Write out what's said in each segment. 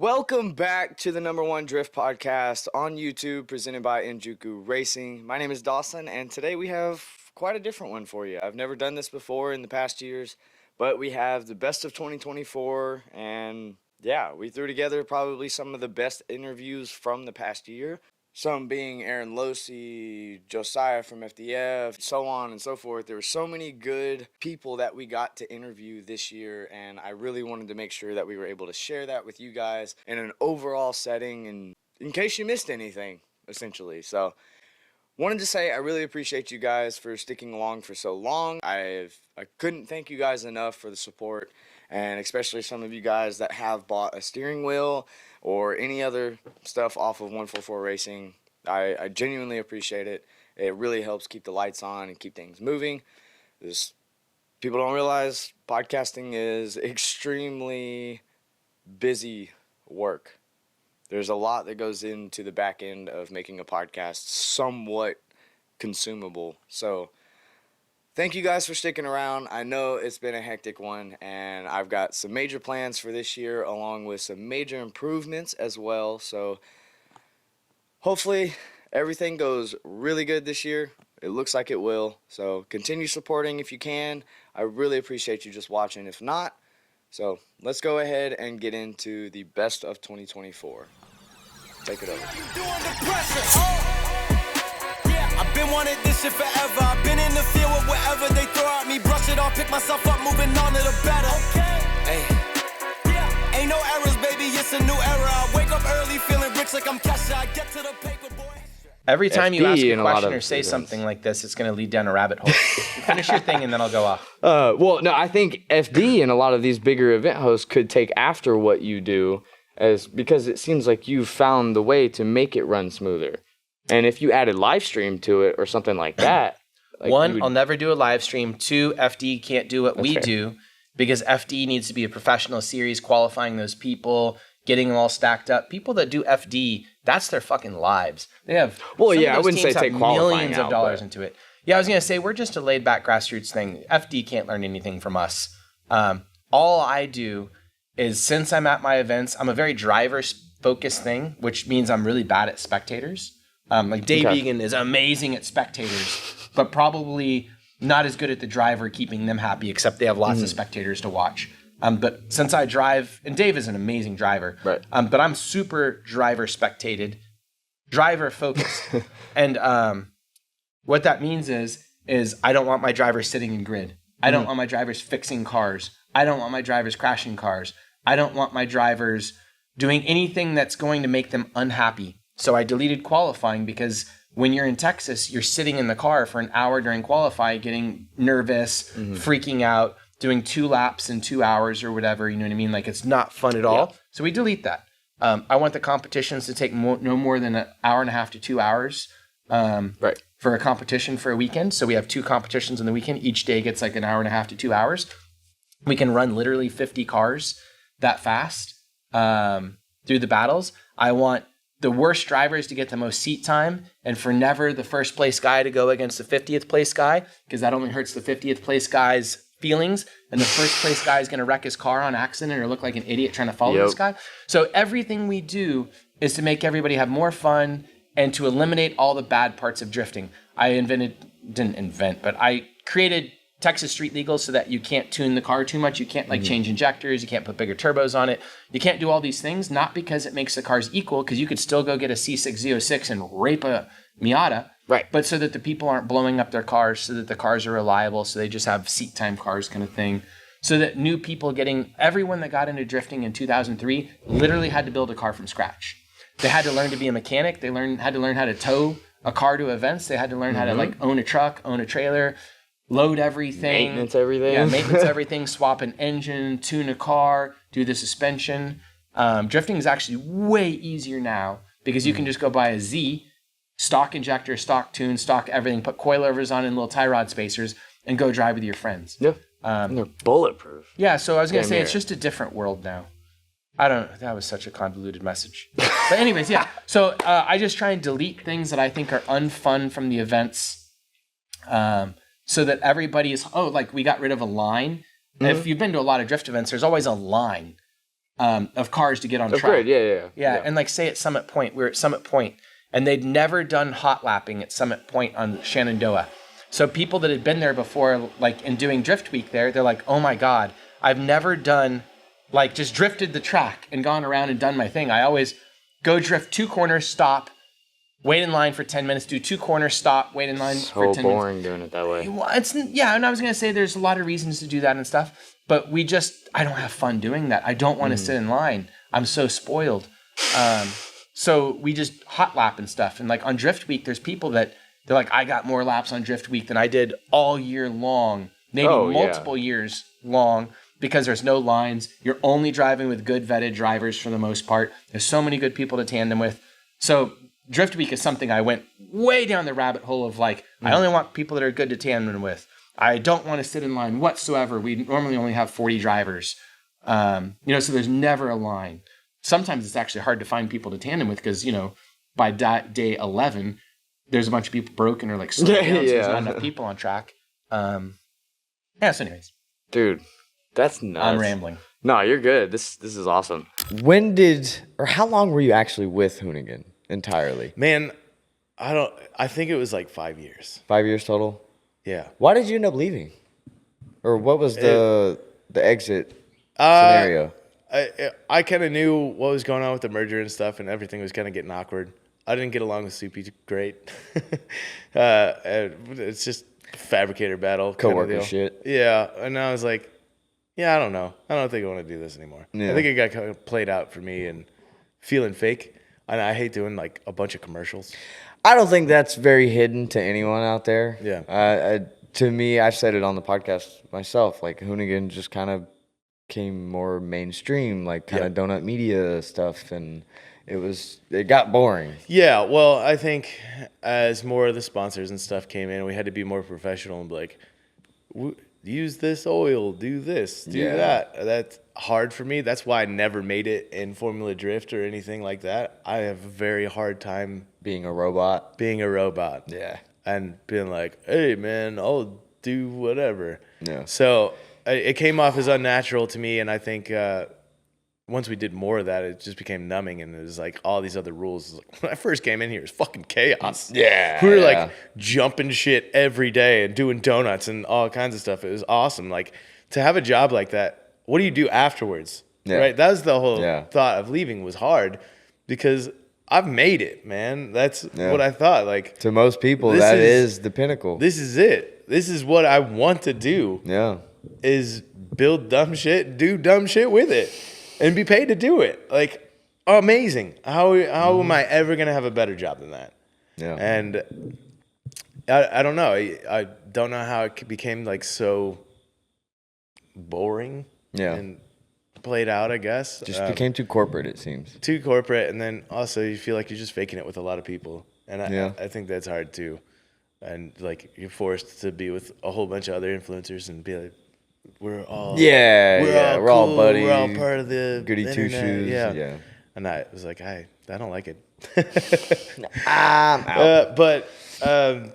Welcome back to the #1 Drift Podcast on YouTube, presented by Injuku Racing. My name is Dawson, and today we have quite a different one for you. I've never done this before in the past years, but we have the best of 2024, and yeah, we threw together probably some of the best interviews from the past year. Some being Aaron Losey, Josiah from FDF, so on and so forth. There were so many good people that we got to interview this year, and I really wanted to make sure that we were able to share that with you guys in an overall setting, and in case you missed anything, essentially. So, wanted to say I really appreciate you guys for sticking along for so long. I couldn't thank you guys enough for the support, and especially some of you guys that have bought a steering wheel or any other stuff off of 144 Racing. I genuinely appreciate it. It really helps keep the lights on and keep things moving. People don't realize podcasting is extremely busy work. There's a lot that goes into the back end of making a podcast somewhat consumable. So thank you guys for sticking around. I know it's been a hectic one, and I've got some major plans for this year along with some major improvements as well. So hopefully everything goes really good this year. It looks like it will. So continue supporting if you can. I really appreciate you just watching if not. So let's go ahead and get into the best of 2024. Take it over. I've been wanting this shit forever. I've been in the field with whatever they throw at me. Brush it off, pick myself up, moving on to the better. Hey. Ain't no errors, baby, it's a new era. I wake up early feeling rich like I'm Kesha. I get to the paper, boy. Every time you ask a question or of say events. something like this, it's going to lead down a rabbit hole. Finish your thing and then I'll go off. Well, no, I think FD and a lot of these bigger event hosts could take after what you do, because it seems like you've found the way to make it run smoother. And if you added live stream to it or something like that. One, I'll never do a live stream. Two, FD can't do what we do because FD needs to be a professional series, qualifying those people, getting them all stacked up. People that do FD, that's their fucking lives. They have I wouldn't say take qualifying millions of dollars into it. Yeah, I was going to say, we're just a laid back grassroots thing. FD can't learn anything from us. All I do is, since I'm at my events, I'm a very driver-focused thing, which means I'm really bad at spectators. Like Dave Egan is amazing at spectators, but probably not as good at the driver, keeping them happy, except they have lots of spectators to watch. But since I drive, and Dave is an amazing driver, right. But I'm super driver-spectated, driver-focused. And what that means is I don't want my drivers sitting in grid. I don't want my drivers fixing cars. I don't want my drivers crashing cars. I don't want my drivers doing anything that's going to make them unhappy. So I deleted qualifying because when you're in Texas, you're sitting in the car for an hour during qualifying, getting nervous, freaking out, doing 2 laps in 2 hours or whatever. You know what I mean? Like, it's not fun at all. Yeah. So we delete that. I want the competitions to take no more than an hour and a half to 2 hours for a competition for a weekend. So we have 2 competitions in the weekend. Each day gets like an hour and a half to 2 hours. We can run literally 50 cars that fast through the battles. I want the worst drivers to get the most seat time, and for never the first place guy to go against the 50th place guy, because that only hurts the 50th place guy's feelings, and the first place guy is going to wreck his car on accident or look like an idiot trying to follow this guy. So everything we do is to make everybody have more fun and to eliminate all the bad parts of drifting. I created Texas street legal so that you can't tune the car too much. You can't change injectors. You can't put bigger turbos on it. You can't do all these things, not because it makes the cars equal, because you could still go get a C6Z06 and rape a Miata, but so that the people aren't blowing up their cars, so that the cars are reliable, so they just have seat time cars kind of thing. So that new people everyone that got into drifting in 2003 literally had to build a car from scratch. They had to learn to be a mechanic. They had to learn how to tow a car to events. They had to learn how to own a truck, own a trailer, load everything. Maintenance everything. Yeah, maintenance everything, swap an engine, tune a car, do the suspension. Drifting is actually way easier now because you can just go buy a Z, stock injector, stock tune, stock everything, put coilovers on and little tie rod spacers, and go drive with your friends. Yeah, and they're bulletproof. Yeah, so I was going to say, it's just a different world now. I don't know. That was such a convoluted message. But anyways, yeah. So I just try and delete things that I think are unfun from the events. So that everybody is, like we got rid of a line. Mm-hmm. If you've been to a lot of drift events, there's always a line. of cars to get on Of track. course, yeah. And like say at Summit Point, we're at Summit Point, and they'd never done hot lapping at Summit Point on Shenandoah. So people that had been there before, like in doing Drift Week there, they're like, oh my God, I've never done, like just drifted the track and gone around and done my thing. I always go drift 2 corners, stop, wait in line for 10 minutes, do 2 corners, stop, wait in line for 10 minutes. So boring doing it that way. Well, and I was going to say there's a lot of reasons to do that and stuff, but I don't have fun doing that. I don't want to sit in line. I'm so spoiled. So we just hot lap and stuff. And like on Drift Week, there's people that they're like, I got more laps on Drift Week than I did all year long, maybe multiple years long, because there's no lines. You're only driving with good vetted drivers for the most part. There's so many good people to tandem with. So Drift Week is something I went way down the rabbit hole of like, I only want people that are good to tandem with. I don't want to sit in line whatsoever. We normally only have 40 drivers. So there's never a line. Sometimes it's actually hard to find people to tandem with because, by day 11, there's a bunch of people broken or like slowed down, so there's not enough people on track. So anyways. Dude, that's nuts. I'm rambling. No, you're good. This is awesome. How long were you actually with Hoonigan entirely? Man, I think it was like 5 years. 5 years total? Yeah. Why did you end up leaving? Or what was the exit scenario? I kind of knew what was going on with the merger and stuff, and everything was kind of getting awkward. I didn't get along with Soupy great. It's just fabricator battle. Coworker shit. Yeah, and I was like, I don't know. I don't think I want to do this anymore. Yeah. I think it got kind of played out for me and feeling fake. And I hate doing like a bunch of commercials. I don't think that's very hidden to anyone out there. Yeah. To me, I've said it on the podcast myself. Like Hoonigan just kind of came more mainstream, like kind of donut media stuff, and it got boring. Yeah, well, I think as more of the sponsors and stuff came in, we had to be more professional and be like, use this oil, do this, do that. That's hard for me. That's why I never made it in Formula Drift or anything like that. I have a very hard time being a robot. Yeah. And being like, hey, man, I'll do whatever. Yeah. So it came off as unnatural to me, and I think once we did more of that, it just became numbing, and it was like all these other rules. When I first came in here, it was fucking chaos. Yeah. We were like jumping shit every day and doing donuts and all kinds of stuff. It was awesome. Like to have a job like that, what do you do afterwards? Yeah. Right? That was the whole thought of leaving was hard because I've made it, man. That's what I thought. Like to most people, that is the pinnacle. This is it. This is what I want to do. Yeah. Is build dumb shit, do dumb shit with it, and be paid to do it. Like, amazing. How am I ever going to have a better job than that? Yeah. And I don't know. I don't know how it became like so boring and played out, I guess. Just became too corporate, it seems. Too corporate, and then also you feel like you're just faking it with a lot of people. And I think that's hard too. And like you're forced to be with a whole bunch of other influencers and be like, we're all we're all buddies. We're all part of the goody two shoes. Yeah. And I was like, I don't like it. I'm out. But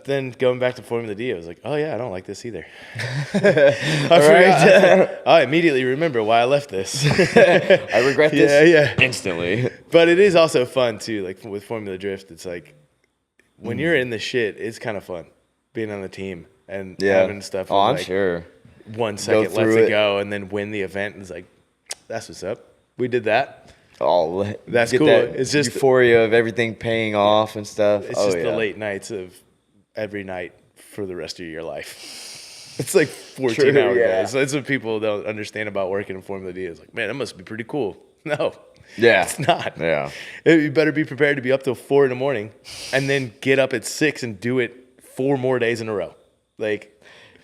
then going back to Formula D, I was like, oh yeah, I don't like this either. I immediately remember why I left this. I regret this instantly. But it is also fun too. Like with Formula Drift, it's like when you're in the shit, it's kind of fun being on the team and having stuff. Oh, I'm like, sure. 1 second left to go, and then win the event. And it's like, that's what's up. We did that. Oh, that's cool. It's just euphoria of everything paying off and stuff. It's just the late nights of every night for the rest of your life. It's like 14-hour days. That's what people don't understand about working in Formula D. It's like, man, that must be pretty cool. No. Yeah. It's not. Yeah. You better be prepared to be up till 4 in the morning and then get up at 6 and do it 4 more days in a row. Like,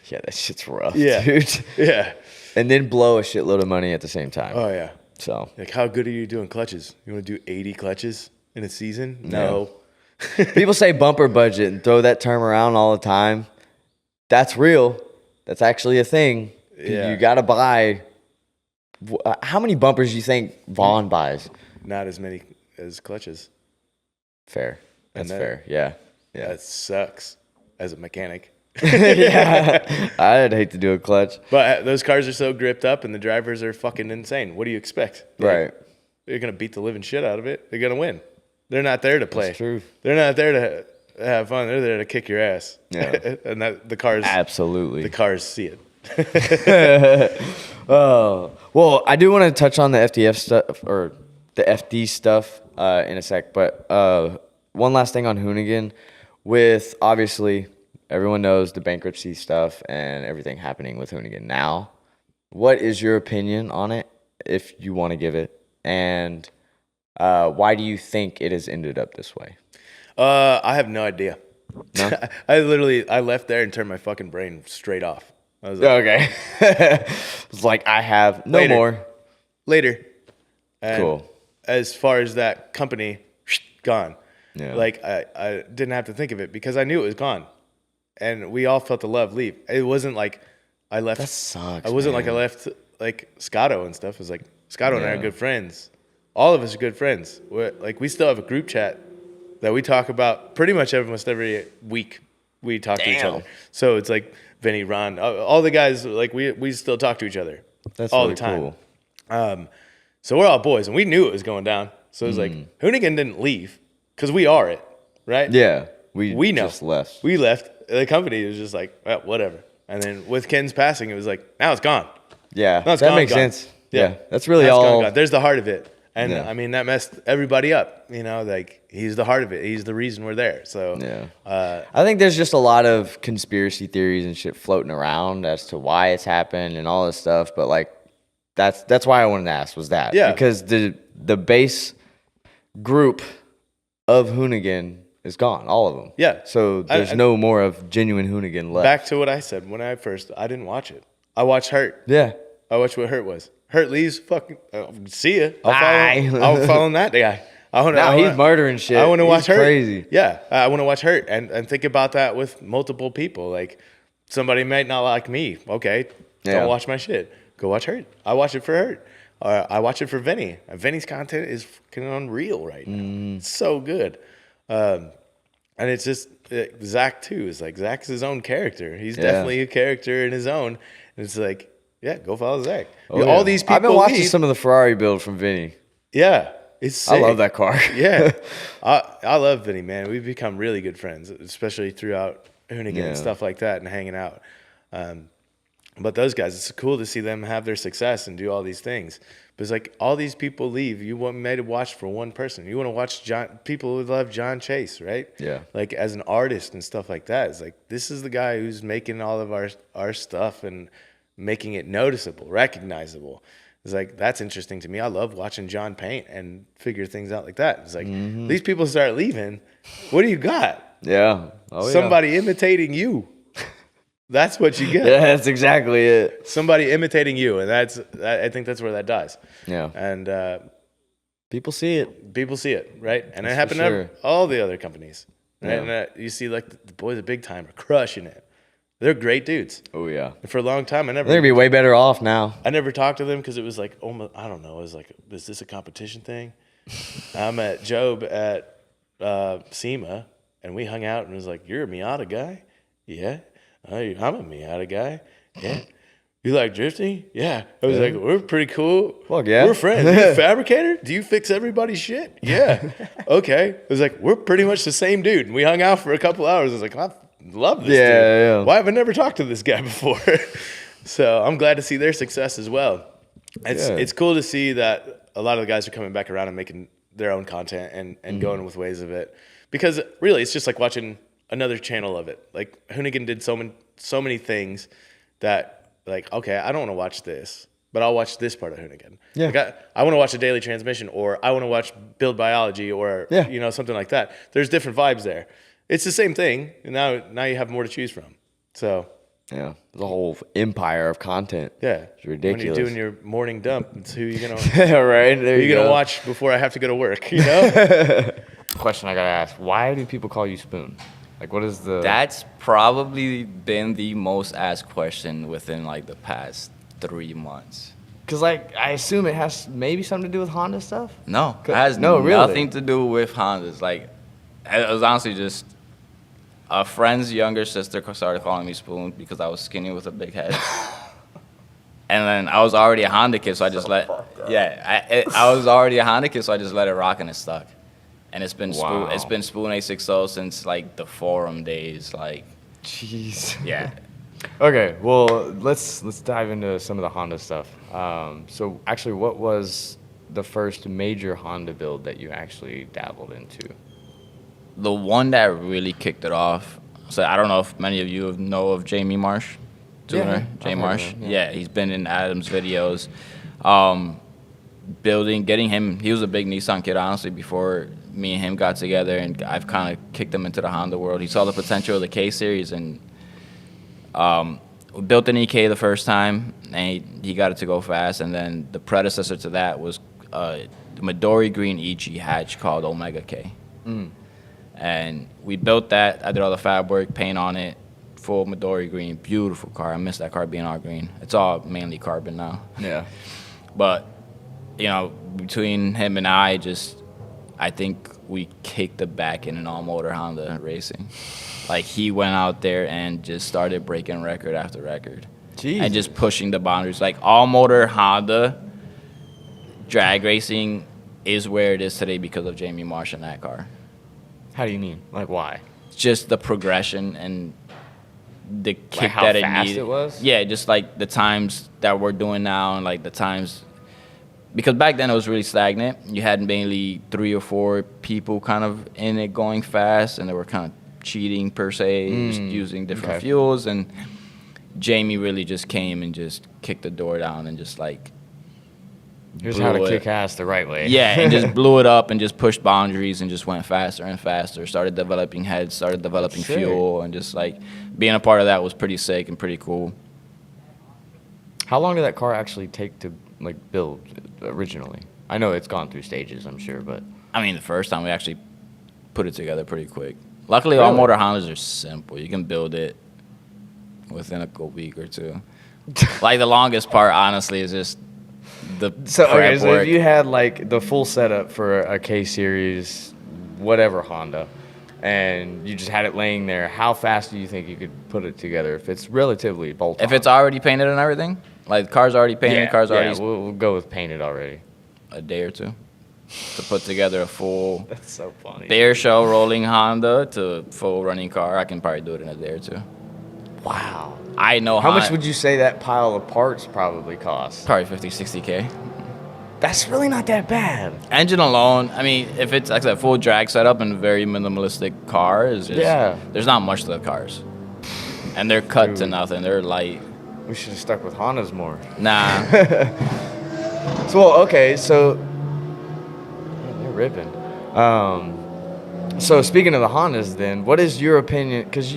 yeah, that shit's rough, dude. Yeah. And then blow a shitload of money at the same time. Oh, yeah. So, like, how good are you doing clutches? You want to do 80 clutches in a season? No. People say bumper budget and throw that term around all the time. That's real. That's actually a thing. Yeah. You got to buy. How many bumpers do you think Vaughn buys? Not as many as clutches. Fair. That's fair. Yeah. That sucks as a mechanic. Yeah, I'd hate to do a clutch. But those cars are so gripped up, and the drivers are fucking insane. What do you expect? Right. They're gonna beat the living shit out of it. They're gonna win. They're not there to play. That's true. They're not there to have fun. They're there to kick your ass. Yeah. And the cars. Absolutely. The cars see it. Oh, well, I do want to touch on the FDF stuff or the FD stuff in a sec, but one last thing on Hoonigan. With obviously everyone knows the bankruptcy stuff and everything happening with Hoonigan now. What is your opinion on it, if you want to give it, and why do you think it has ended up this way? I have no idea. No? I left there and turned my fucking brain straight off. I was like, Okay. It's like I have no Later. more. Later. And Cool. as far as that company, gone. Yeah. Like I didn't have to think of it because I knew it was gone, and we all felt the love leave. It wasn't like I left. That sucks. I wasn't like I man. left like Scotto and stuff. It was like Scotto and I are Yeah. good friends. All of us are good friends. We still have a group chat that we talk about pretty much almost every week. We talk to each Damn. other. So it's like Vinny, Ron, all the guys. Like we still talk to each other. That's all really the time. cool. So we're all boys, and we knew it was going down. So it was like Hoonigan didn't leave because we are it, right? Yeah. We know. just left. We left. The company was just like, well, whatever. And then with Ken's passing, it was like, now it's gone. Yeah. No, it's that gone, makes gone. sense. Yeah. That's really Now it's all. gone. There's the heart of it. And Yeah. I mean, that messed everybody up. You know, like he's the heart of it. He's the reason we're there. So Yeah. I think there's just a lot of conspiracy theories and shit floating around as to why it's happened and all this stuff. But like, that's why I wanted to ask was that. Yeah. Because the base group of Hoonigan is gone, all of them. Yeah. So there's no more of genuine Hoonigan left. back to what I said when I didn't watch it. I watched Hurt. Yeah. I watched what Hurt was. Hurt leaves. Fucking see ya. Bye. I'm following that guy. Now he's murdering shit. I want to watch He's Hurt. crazy. Yeah, I want to watch Hurt and think about that with multiple people. Like somebody might not like me. Okay, Yeah. don't watch my shit. Go watch Hurt. I watch it for Hurt. I watch it for Vinny. Vinny's content is fucking unreal right now. It's so good. And it's just Zach too. Is like Zach's his own character. He's definitely a character in his own. And it's like, yeah, go follow Zach. Oh, All yeah. these people. I've been watching leave. some of the Ferrari build from Vinny. Yeah, it's sick. I love that car. Yeah, I love Vinny, man. We've become really good friends, especially throughout Hoonigan Yeah. and stuff like that, and hanging out. But those guys, it's cool to see them have their success and do all these things. But it's like all these people leave. You want made a watch for one person. You want to watch people who love John Chase, right? Yeah. Like as an artist and stuff like that. It's like this is the guy who's making all of our stuff and making it noticeable, recognizable. It's like that's interesting to me. I love watching John paint and figure things out like that. It's like these people start leaving. What do you got? Yeah. Oh, Somebody imitating you. That's what you get. Yeah, that's exactly it. Somebody imitating you, and I think that's where that dies. Yeah. And People see it. people see it, right? And it That's happened for sure. to all the other companies, right? Yeah. And you see like the boys at Big Time are crushing it. They're great dudes. Oh, yeah. And for a long time, They're going to be way better off now. I never talked to them because it was like, almost, I don't know. It was like, is this a competition thing? I met Job at SEMA, and we hung out, and it was like, you're a Miata guy? Yeah. I'm a Miata guy. Yeah. You like drifting? Yeah. I was like, we're pretty cool. Fuck yeah. We're friends. You a fabricator? Do you fix everybody's shit? Yeah. Okay. It was like, we're pretty much the same dude. And we hung out for a couple hours. I was like, I love this dude. Yeah. Why have I never talked to this guy before? So I'm glad to see their success as well. It's cool to see that a lot of the guys are coming back around and making their own content and going with ways of it. Because really, it's just like watching another channel of it. Like Hoonigan did so many things that, like, okay, I don't want to watch this, but I'll watch this part of Hoonigan. Yeah. Like I want to watch a daily transmission, or I want to watch Build Biology, or something like that. There's different vibes there. It's the same thing, and now you have more to choose from. So Yeah. The whole empire of content. yeah, It's ridiculous. When you're doing your morning dump, it's who you're gonna Right. There you gonna go. watch before I have to go to work. You know. Question I got to ask. Why do people call you Spoon? Like, what is the... That's probably been the most asked question within like the past 3 months. Because, like, I assume it has maybe something to do with Honda stuff? No, it has No, really? nothing to do with Hondas. Like, it was honestly just A friend's younger sister started calling me Spoon because I was skinny with a big head. And then I was already a Honda kid, so I just I was already a Honda kid, so I just let it rock and it stuck. And it's been Wow. Spoon, it's been Spoon 860 since like the forum days, like Jeez. yeah. Okay, well, let's dive into some of the Honda stuff. So actually, what was the first major Honda build that you actually dabbled into? The one that really kicked it off. So I don't know if many of you know of Jamie Marsh, tuner, Yeah, Jay I've heard Marsh. of him, Yeah, he's been in Adam's videos. Getting him. He was a big Nissan kid, honestly, before me and him got together, and I've kind of kicked him into the Honda world. He saw the potential of the K series, and we built an EK the first time, and he got it to go fast. And then the predecessor to that was Midori Green EG hatch called Omega K. And we built that. I did all the fab work, paint on it, full Midori Green, beautiful car. I miss that car being all green. It's all mainly carbon now. Yeah. But, you know, between him and I think we kicked the back in an all-motor Honda racing. Like, he went out there and just started breaking record after record. Jeez. And just pushing the boundaries. Like, all-motor Honda drag racing is where it is today because of Jamie Marsh and that car. How do you mean? Like, why? Just the progression and the kick how that it fast needed. it was? Yeah, just like the times that we're doing now and like the times. Because back then it was really stagnant. You had mainly 3 or 4 people kind of in it going fast, and they were kind of cheating per se, just using different fuels. And Jamie really just came and just kicked the door down and just like. Here's blew how to it. kick ass the right way. Yeah, and just blew it up and just pushed boundaries and just went faster and faster. Started developing heads, started developing Sick. fuel, and just like being a part of that was pretty sick and pretty cool. How long did that car actually take to like build originally? I know it's gone through stages, I'm sure, but I mean, the first time we actually put it together pretty quick. Luckily, all motor Hondas are simple. You can build it within a week or two. Like the longest part, honestly, is just the prep so work. if you had like the full setup for a K series, whatever Honda, and you just had it laying there, how fast do you think you could put it together if it's relatively bolt on? If it's already painted and everything, like the car's already painted, car's already we'll go with painted already. a day or two to put together a full That's so funny. bare shell rolling Honda to full running car. I can probably do it in a day or two. Wow. I know How much would you say that pile of parts probably cost? Probably 50, 60K. That's really not that bad. Engine alone, I mean, if it's like a full drag setup and a very minimalistic car, is just, there's not much to the cars. And they're cut to nothing. They're light. We should have stuck with Hondas more. Nah. So, okay, so they're ripping. So speaking of the Hondas then, what is your opinion? Because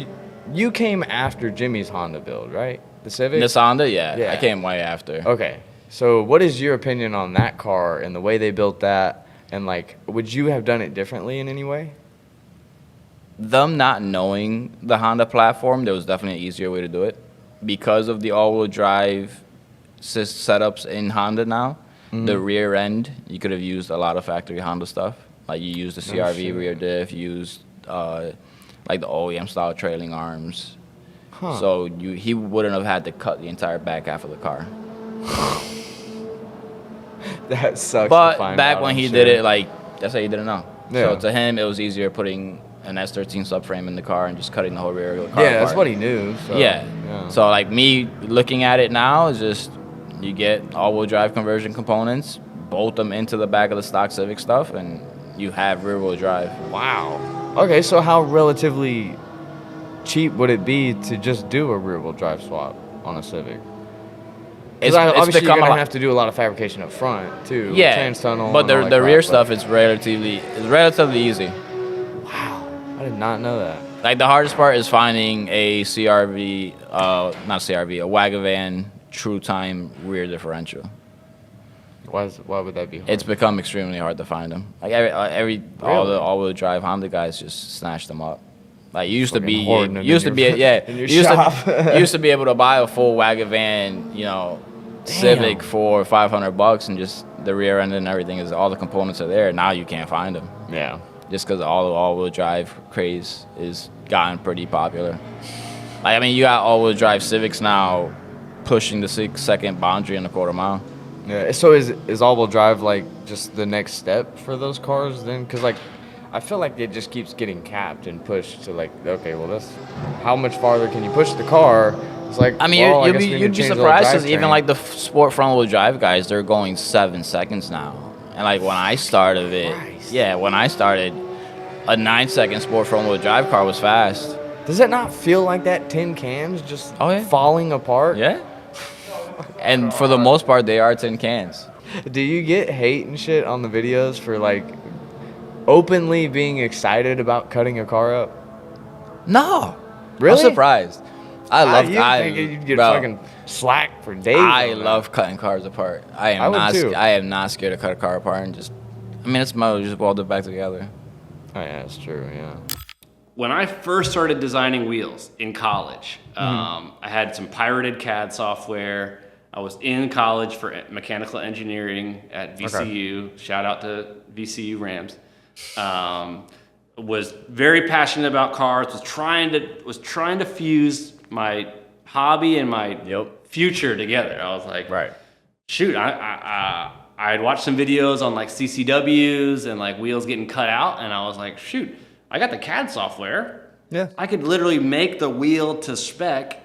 you came after Jimmy's Honda build, right? The Civic? This Honda, yeah. Yeah. I came way after. Okay. So what is your opinion on that car and the way they built that? And, like, would you have done it differently in any way? Them not knowing the Honda platform, there was definitely an easier way to do it. Because of the all-wheel drive setups in Honda now, the rear end, you could have used a lot of factory Honda stuff. Like you used the CRV rear diff, you used like the OEM style trailing arms. So he wouldn't have had to cut the entire back half of the car. That sucks. But to find back out, when I'm he sure. did it, like that's how he didn't know. Yeah. So to him, it was easier putting an S13 subframe in the car and just cutting the whole rear of the car. Yeah, that's apart. what he knew. So, Yeah. So like me looking at it now is just you get all-wheel drive conversion components, bolt them into the back of the stock Civic stuff, and you have rear-wheel drive. Wow. Okay, so how relatively cheap would it be to just do a rear-wheel drive swap on a Civic? Because obviously you're going to have to do a lot of fabrication up front, too. Yeah, Trans tunnel but and all that the rear crap, stuff is relatively easy. Wow. I did not know that. Like the hardest part is finding a CRV, not CRV, a Wagavan true time rear differential. Why would that be hard? It's become extremely hard to find them. Like all the all-wheel drive Honda guys just snatched them up. Like you used to be, hoarding them used to in be, your- yeah, in your you used shop. to, you used to be able to buy a full Wagavan, Civic for $500 and just the rear end and everything is all the components are there. Now you can't find them. Yeah. just because all-wheel drive craze is gotten pretty popular. Like, I mean, you got all-wheel drive Civics now pushing the 6-second boundary in the quarter mile. Yeah. So is all-wheel drive like just the next step for those cars then? Because like, I feel like it just keeps getting capped and pushed to like, okay, well, that's how much farther can you push the car? It's like, I mean, well, I you'd guess be we need you'd to be change the surprised because drivetrain. even like the sport front-wheel drive guys, they're going 7 seconds now. And like when I started when I started, a 9-second sport front-wheel drive car was fast. Does it not feel like that? Tin cans just yeah. falling apart. Yeah. And for the most part, they are tin cans. Do you get hate and shit on the videos for like openly being excited about cutting a car up? No. Really? I'm surprised. I think you'd get fucking slack for days. I love cutting cars apart. I am not scared to cut a car apart and just, I mean, it's metal, just weld it back together. Oh yeah, that's true. Yeah. When I first started designing wheels in college, I had some pirated CAD software. I was in college for mechanical engineering at VCU. Okay. Shout out to VCU Rams. Was very passionate about cars. Was trying to fuse my hobby and my future together. I was like, shoot, I'd watched some videos on like CCWs and like wheels getting cut out, and I was like, shoot, I got the CAD software. Yeah, I could literally make the wheel to spec,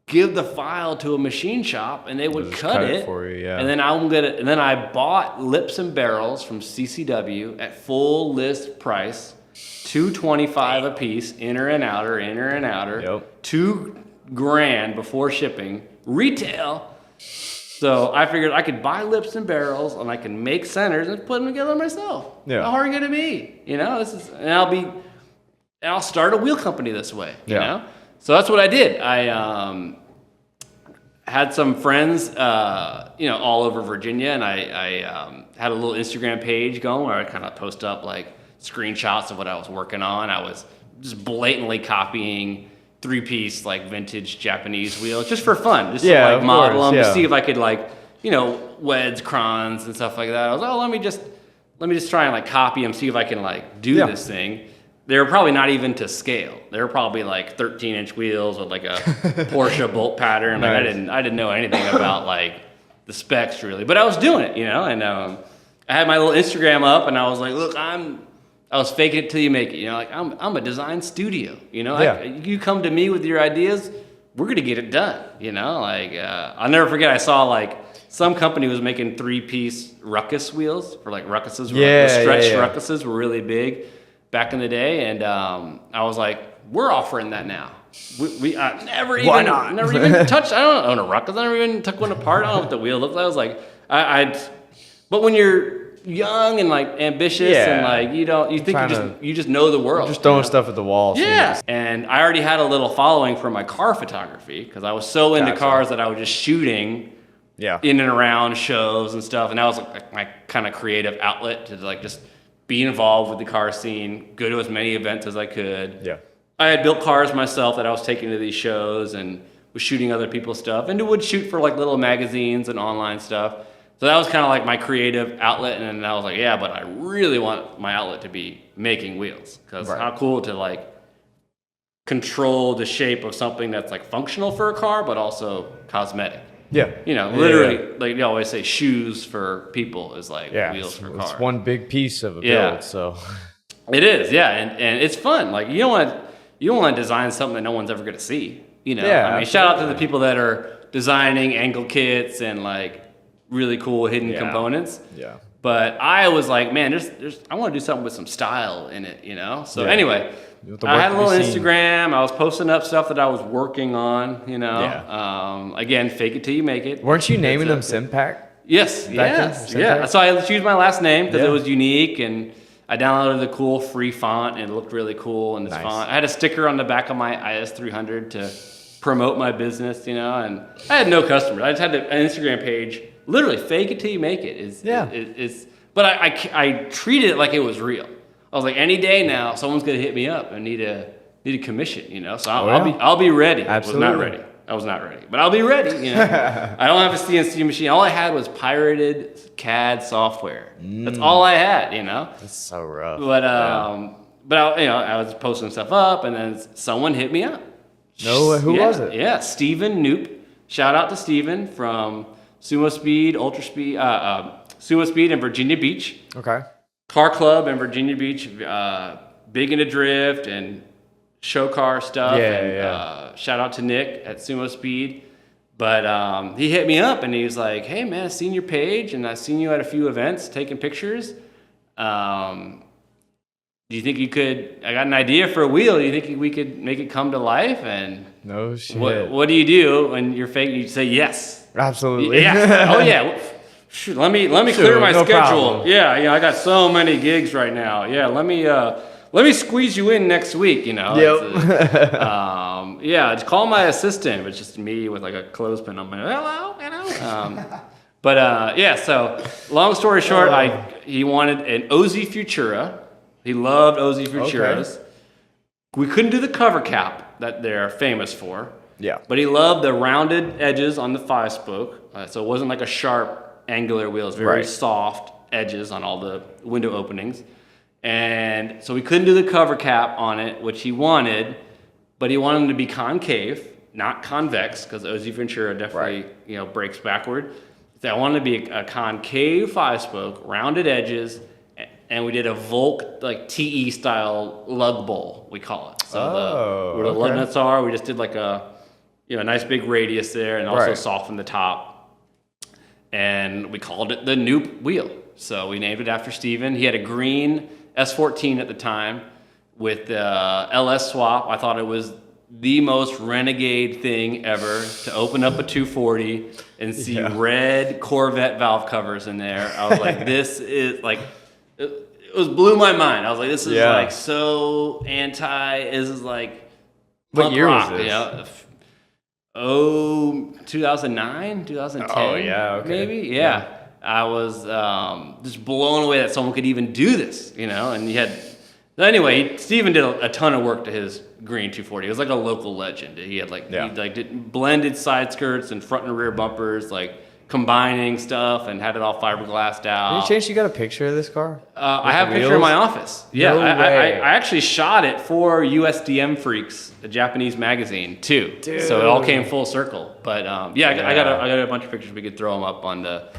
give the file to a machine shop, and they would cut it for you. Yeah, and then I bought lips and barrels from CCW at full list price. $225 a piece, inner and outer. Yep. $2,000 before shipping, retail. So I figured I could buy lips and barrels, and I can make centers and put them together myself. Yeah. How hard can it be? You know, I'll start a wheel company this way. You know, so that's what I did. I had some friends, all over Virginia, and I had a little Instagram page going where I kind of post up like screenshots of what I was working on. I was just blatantly copying 3-piece like vintage Japanese wheels just for fun, just to like model them, to see if I could like, weds, crons and stuff like that. I was let me just try and like copy them, see if I can like do this thing. They were probably not even to scale. They were probably like 13-inch wheels with like a Porsche bolt pattern. Like I didn't know anything about like the specs really, but I was doing it, and I had my little Instagram up, and I was like, look, I was faking it till you make it. Like I'm a design studio. You come to me with your ideas, we're gonna get it done. I'll never forget. I saw like some company was making 3-piece ruckus wheels for like ruckuses. Stretched ruckuses were really big back in the day, and I was like, we're offering that now. We never even touched. I don't own a ruckus. I never even took one apart. I don't know what the wheel looked like. I was like, but when you're young and like ambitious and like you just know the world. Just throwing stuff at the wall. Yeah. And I already had a little following for my car photography because I was so into cars that I was just shooting in and around shows and stuff. And that was like my kind of creative outlet to like just be involved with the car scene, go to as many events as I could. Yeah. I had built cars myself that I was taking to these shows and was shooting other people's stuff, and would shoot for like little magazines and online stuff. So that was kind of like my creative outlet, and then I was like, yeah, but I really want my outlet to be making wheels, because how cool to like control the shape of something that's like functional for a car, but also cosmetic. Yeah. Literally, like you always say, shoes for people is like wheels for cars. It's one big piece of a build, so. It is, and it's fun. Like you don't want to design something that no one's ever going to see. I mean, shout out to the people that are designing angle kits and like really cool hidden components. Yeah. But I was like, man, I want to do something with some style in it, So anyway, I had a little Instagram. I was posting up stuff that I was working on, Again, fake it till you make it. Weren't you naming them Simpack? Yes. Yeah. So I used my last name because it was unique, and I downloaded the cool free font, and it looked really cool in this font. I had a sticker on the back of my IS300 to promote my business, and I had no customers. I just had an Instagram page. Literally, fake it till you make it. But I treated it like it was real. I was like, any day now, someone's gonna hit me up and need a commission, So I'll be ready. Absolutely. I was not ready. I was not ready, but I'll be ready. You know, I don't have a CNC machine. All I had was pirated CAD software. That's all I had. You know. That's so rough. But I was posting stuff up, and then someone hit me up. No, who was it? Yeah, Steven Noop. Shout out to Steven from Sumo Speed, Ultra Speed, Sumo Speed in Virginia Beach. Okay. Car Club in Virginia Beach, big into drift and show car stuff. Shout out to Nick at Sumo Speed. But he hit me up and he was like, "Hey man, I seen your page and I seen you at a few events taking pictures. Do you think you could? I got an idea for a wheel. Do you think we could make it come to life?" And no shit. What do you do when you're fake? You say yes. Absolutely. Yeah. Oh yeah. Shoot, let me clear my schedule. Problem. Yeah. I got so many gigs right now. Yeah. Let me squeeze you in next week. You know. Yep. Just call my assistant. It's just me with like a clothespin on my hello. So long story short, he wanted an OZ Futura. He loved OZ Futuras. Okay. We couldn't do the cover cap that they're famous for. Yeah. But he loved the rounded edges on the 5-spoke. So it wasn't like a sharp, angular wheel. It's very soft edges on all the window openings. And so we couldn't do the cover cap on it, which he wanted. But he wanted them to be concave, not convex, because OZ Futura definitely breaks backward. So I wanted to be a concave 5-spoke, rounded edges, and we did a Volk like TE style lug bowl, we call it. So where the lug nuts are, we just did like a nice big radius there, and also softened the top. And we called it the Noop wheel. So we named it after Steven. He had a green S14 at the time with the LS swap. I thought it was the most renegade thing ever to open up a 240 and see red Corvette valve covers in there. I was like, this is like. It blew my mind. I was like, this is like so anti. This is like what year rock, was this? 2009, 2010. Oh yeah, okay. Maybe I was just blown away that someone could even do this, And he had. Anyway, Steven did a ton of work to his green 240. It was like a local legend. He had did blended side skirts and front and rear bumpers, like. Combining stuff and had it all fiberglassed out. Any chance you got a picture of this car? I have a picture in my office. Yeah, I actually shot it for USDM Freaks, a Japanese magazine too. Dude. So it all came full circle. But I got a bunch of pictures. We could throw them up on the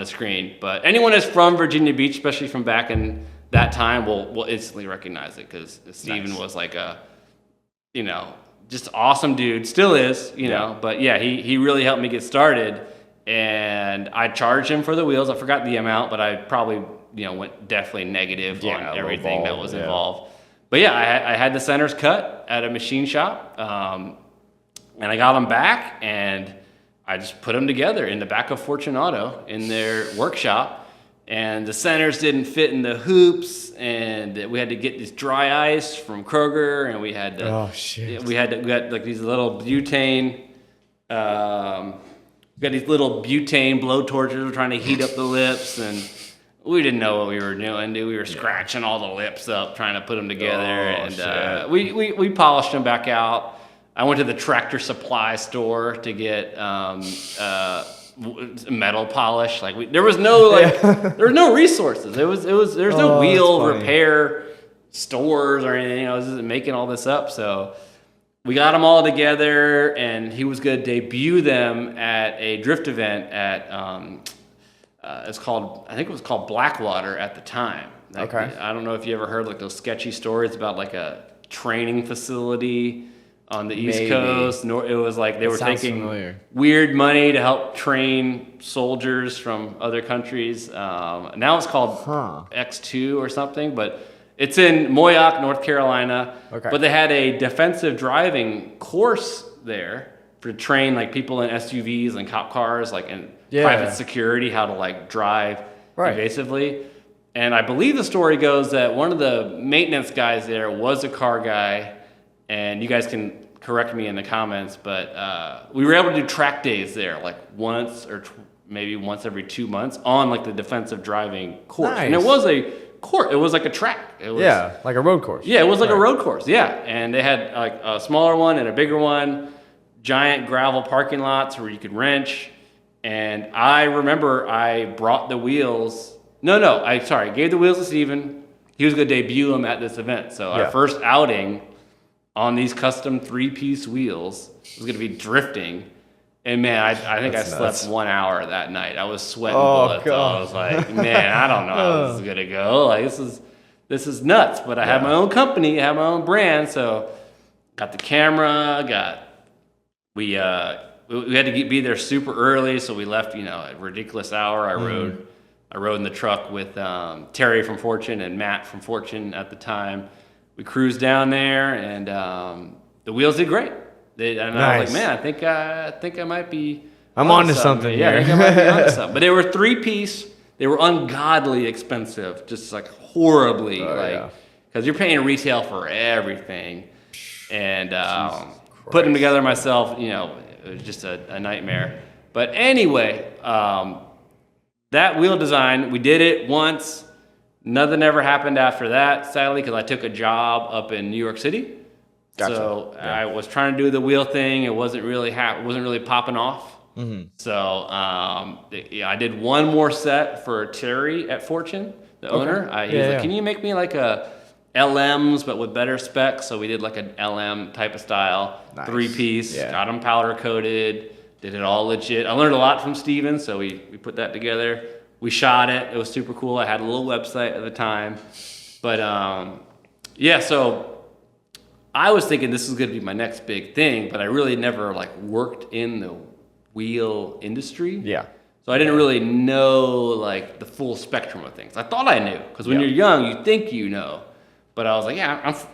screen. But anyone that's from Virginia Beach, especially from back in that time, will instantly recognize it because Steven was like a, just awesome dude. Still is, know. But he really helped me get started. And I charged him for the wheels. I forgot the amount, but I probably went definitely negative on everything that was involved. But I had the centers cut at a machine shop, and I got them back, and I just put them together in the back of Fortunato in their workshop. And the centers didn't fit in the hoops, and we had to get this dry ice from Kroger, and we had to. We got like these little butane. We got these little butane blowtorches. We're trying to heat up the lips, and we didn't know what we were doing. We were scratching all the lips up, trying to put them together, we polished them back out. I went to the Tractor Supply store to get metal polish. There was no there was no resources. There's no wheel repair stores or anything. I was just making all this up, so. We got them all together, and he was going to debut them at a drift event at, I think it was called Blackwater at the time. I don't know if you ever heard those sketchy stories about a training facility on the East Coast. It was they were taking weird money to help train soldiers from other countries. Now it's called X2 or something, but it's in Moyock, North Carolina. Okay. But they had a defensive driving course there to train people in SUVs and cop cars, in private security, how to drive evasively. And I believe the story goes that one of the maintenance guys there was a car guy, and you guys can correct me in the comments, but we were able to do track days there, once or maybe once every 2 months on the defensive driving course. Nice. And it was a court. It was like a track. It was, like a road course. Yeah, it was like a road course. Yeah, and they had a smaller one and a bigger one. giant gravel parking lots where you could wrench. And I remember I brought the wheels. I gave the wheels to Steven. He was going to debut them at this event. So our first outing on these custom 3-piece wheels was going to be drifting. And man, I think I slept 1 hour that night. I was sweating bullets. God. I was like, man, I don't know how this is going to go. Like, this is nuts. But I have my own company, I have my own brand. So got the camera, we had to be there super early. So we left, at a ridiculous hour. I rode in the truck with Terry from Fortune and Matt from Fortune at the time. We cruised down there, and the wheels did great. I was like, man, I think I might be. I'm onto something. Yeah, I think I might be onto something. But they were 3-piece. They were ungodly expensive, just like horribly, because you're paying retail for everything, and putting them together myself, it was just a nightmare. But anyway, that wheel design, we did it once. Nothing ever happened after that, sadly, because I took a job up in New York City. Gotcha. So I was trying to do the wheel thing. It wasn't really popping off. Mm-hmm. So I did one more set for Terry at Fortune, the owner. He was like, "Can you make me like a LMs but with better specs?" So we did like an LM type of style, 3-piece. Got them powder coated. Did it all legit. I learned a lot from Steven, so we put that together. We shot it. It was super cool. I had a little website at the time, but so. I was thinking this was going to be my next big thing, but I really never worked in the wheel industry. Yeah. So I didn't really know the full spectrum of things. I thought I knew, because when you're young, you think you know. But I was like,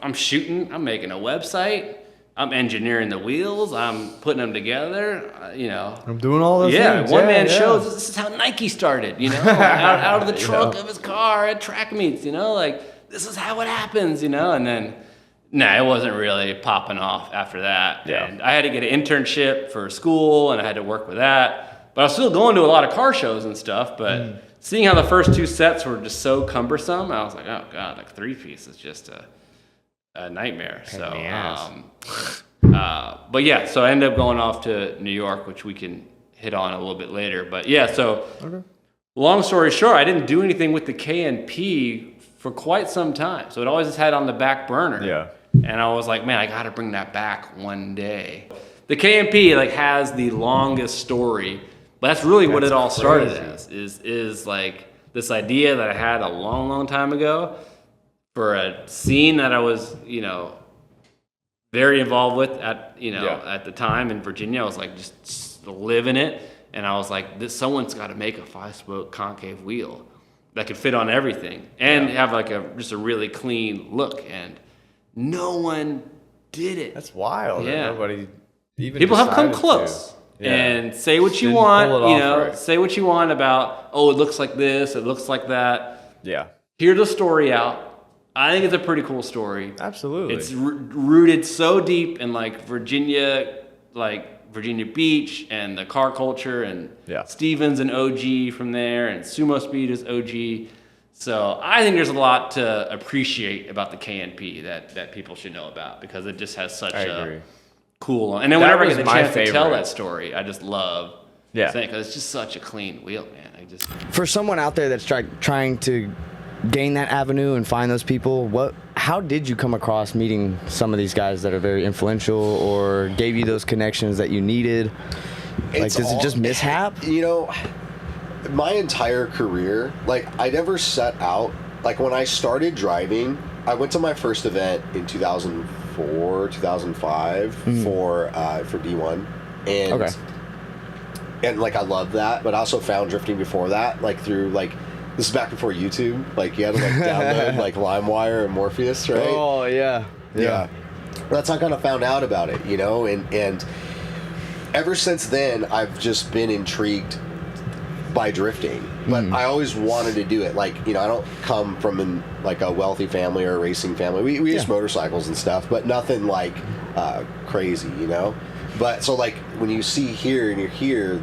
I'm shooting, I'm making a website, I'm engineering the wheels, I'm putting them together, I'm doing all those things. Yeah, one man shows this is how Nike started, out of the trunk of his car at track meets, this is how it happens, and then. Nah, it wasn't really popping off after that. Yeah. And I had to get an internship for school, and I had to work with that. But I was still going to a lot of car shows and stuff. But seeing how the first 2 sets were just so cumbersome, I was like, oh, God, 3-piece is just a nightmare. So, but yeah, so I ended up going off to New York, which we can hit on a little bit later. But yeah, so long story short, I didn't do anything with the K&P for quite some time. So it always just had on the back burner. Yeah. And I was like, man, I got to bring that back one day. The K&P has the longest story, but that's really what it all started as. Is this idea that I had a long, long time ago for a scene that I was, very involved with at the time in Virginia. I was just living it, and I was like, someone's got to make a 5-spoke concave wheel that could fit on everything and have just a really clean look, and no one did it. That's wild. Yeah. Nobody even people have come close and say what you want, say what you want about, it looks like this, it looks like that. Yeah. Hear the story out. I think it's a pretty cool story. Absolutely. It's rooted so deep in Virginia, Virginia Beach and the car culture, and Stevens and OG from there, and Sumo Speed is OG. So I think there's a lot to appreciate about the K&P that people should know about, because it just has such a cool. And then whenever I get the chance to tell that story, I just love saying, because it's just such a clean wheel, man. For someone out there that's trying to gain that avenue and find those people, how did you come across meeting some of these guys that are very influential or gave you those connections that you needed? Does it just mishap? My entire career, I never set out, when I started driving, I went to my first event in 2004, 2005 for D1, and I loved that, but I also found drifting before that, through this is back before YouTube, you had to download LimeWire and Morpheus, right? Oh yeah. That's how I kind of found out about it, and ever since then I've just been intrigued by drifting, but I always wanted to do it. I don't come from a wealthy family or a racing family. We use motorcycles and stuff, but nothing crazy, But so when you see here and you're here,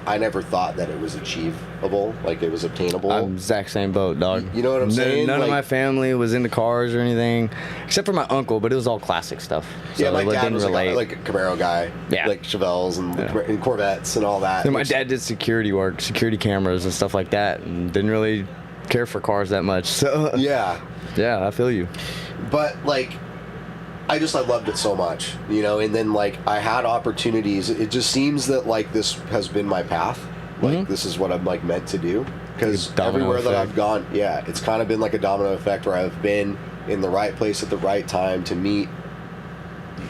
I never thought that it was achievable, like it was obtainable. I'm exact same boat, dog. You know what I'm saying? None of Like- my family was into cars or anything, except for my uncle, but it was all classic stuff. So yeah, my it dad didn't was relate. like a Camaro guy, Yeah. like Chevelles and Corvettes and all that. And my which- dad did security work, security cameras and stuff like that, and didn't really care for cars that much. So Yeah, yeah, I feel you. but like I loved it so much, you know. And then like I had opportunities. It just seems that like this has been my path. Like this is what I'm like meant to do, because Domino everywhere that effect. I've gone, yeah, it's kind of been like a domino effect where I've been in the right place at the right time to meet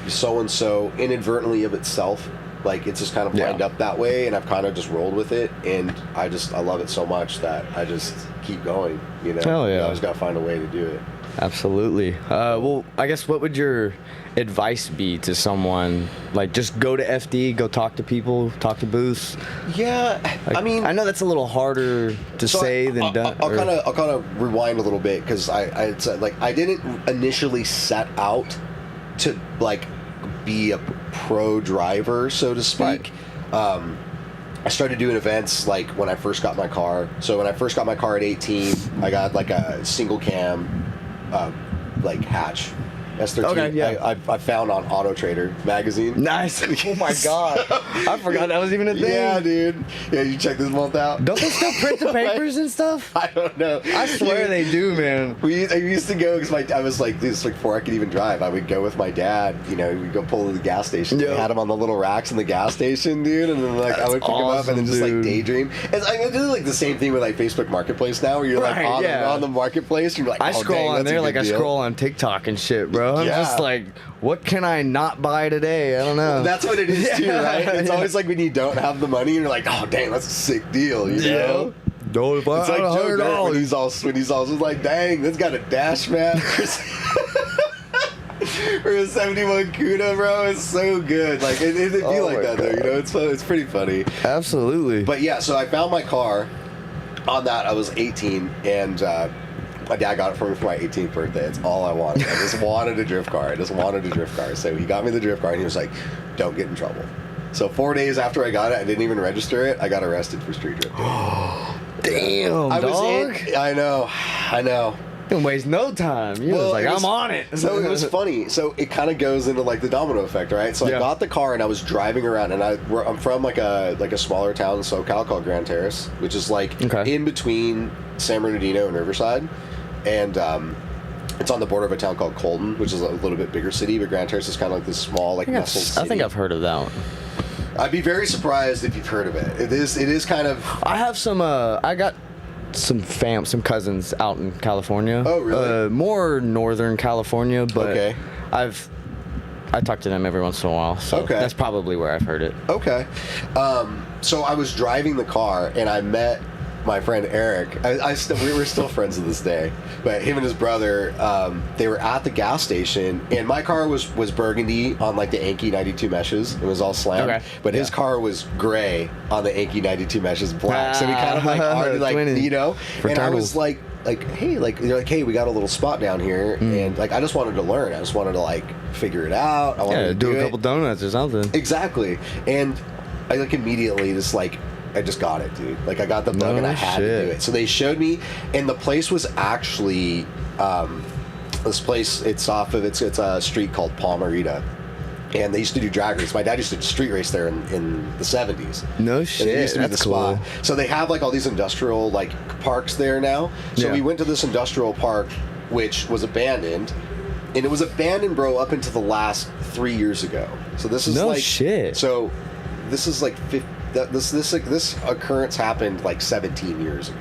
so and so inadvertently of itself. Like it's just kind of lined up that way, and I've kind of just rolled with it, and I love it so much that I just keep going. You know, Hell yeah. You always got to find a way to do it. Absolutely. Well, I guess what would your advice be to someone? Like, just go to FD, go talk to people, talk to booths. Yeah, Like, I mean, I know that's a little harder to say than done. I'll kind of rewind a little bit, because I didn't initially set out to like be a pro driver, so to speak. Right. I started doing events like when I first got my car. So when I first got my car at 18, I got like a single cam like hatch S13. Okay, yeah. I found on Auto Trader magazine. Nice. Oh my god, I forgot that was even a thing. Yeah, dude. Yeah, you check this month out. Don't they still print the papers and stuff? I don't know. I swear they do, man. I used to go because I was like, this like before I could even drive, I would go with my dad. You know, we'd go pull to the gas station. Yeah. They had them on the little racks in the gas station, dude. And then like I would pick them up and then just like dude. daydream. I do like the same thing with like Facebook Marketplace now, where you're Right, like yeah. on the marketplace. And you're like, I oh, scroll dang, on that's a there good like I deal. scroll on TikTok and shit, bro. I'm Yeah. just like, what can I not buy today? I don't know. That's what it is too, Yeah. right? It's always like when you don't have the money and you're like, oh dang, that's a sick deal, you know? Don't if I It's like had Joe Dirt $100. when he's also like, dang, that's got a dash mat for a 71 Kula, bro. It's so good. Like it'd be Oh like my that though, you know. It's pretty funny. Absolutely. But yeah, so I found my car. On that, I was 18, and my dad got it for me for my 18th birthday. It's all I wanted. I just wanted a drift car. So he got me the drift car, and he was like, "Don't get in trouble." So 4 days after I got it, I didn't even register it. I got arrested for street drifting. Damn, I dog. was in. I know. Didn't waste no time. You was like, it was- I'm on it. So it was funny. So it kind of goes into like the domino effect, right? So Yeah. I got the car and I was driving around, and I'm from like a smaller town in SoCal called Grand Terrace, which is like Okay. in between San Bernardino and Riverside, and it's on the border of a town called Colton, which is a little bit bigger city, but Grand Terrace is kind of like this small like nestled I city. think I've heard of that one. I'd be very surprised if you've heard of it. It is kind of. I have some. I got some cousins out in California. Oh, really? More northern California, but Okay. I talk to them every once in a while, so Okay. that's probably where I've heard it. Okay. So I was driving the car and I met my friend Eric. We were still friends to this day, but him and his brother, they were at the gas station, and my car was burgundy on like the Anki 92 meshes. It was all slammed. Okay. But his car was gray on the Anki 92 meshes, black. So we kind of like already like, Twinning. you know, and I was Fraternos. like, hey, like they're like, hey, we got a little spot down here, and like I just wanted to learn. I just wanted to like figure it out. I wanted Yeah, to do a it. couple donuts or something. Exactly. And I like immediately just like I just got it, dude. Like I got the bug No and I had to shit. do it. So they showed me, and the place was actually this place. It's off of it's a street called Palmerita, and they used to do drag race. My dad used to street race there in the 70s. No And it shit. used to be That's the spot. cool. So they have like all these industrial like parks there now. So Yeah. we went to this industrial park, which was abandoned. And it was abandoned, bro, up until the last 3 years ago. So this is No like shit. So this is like this occurrence happened like 17 years ago.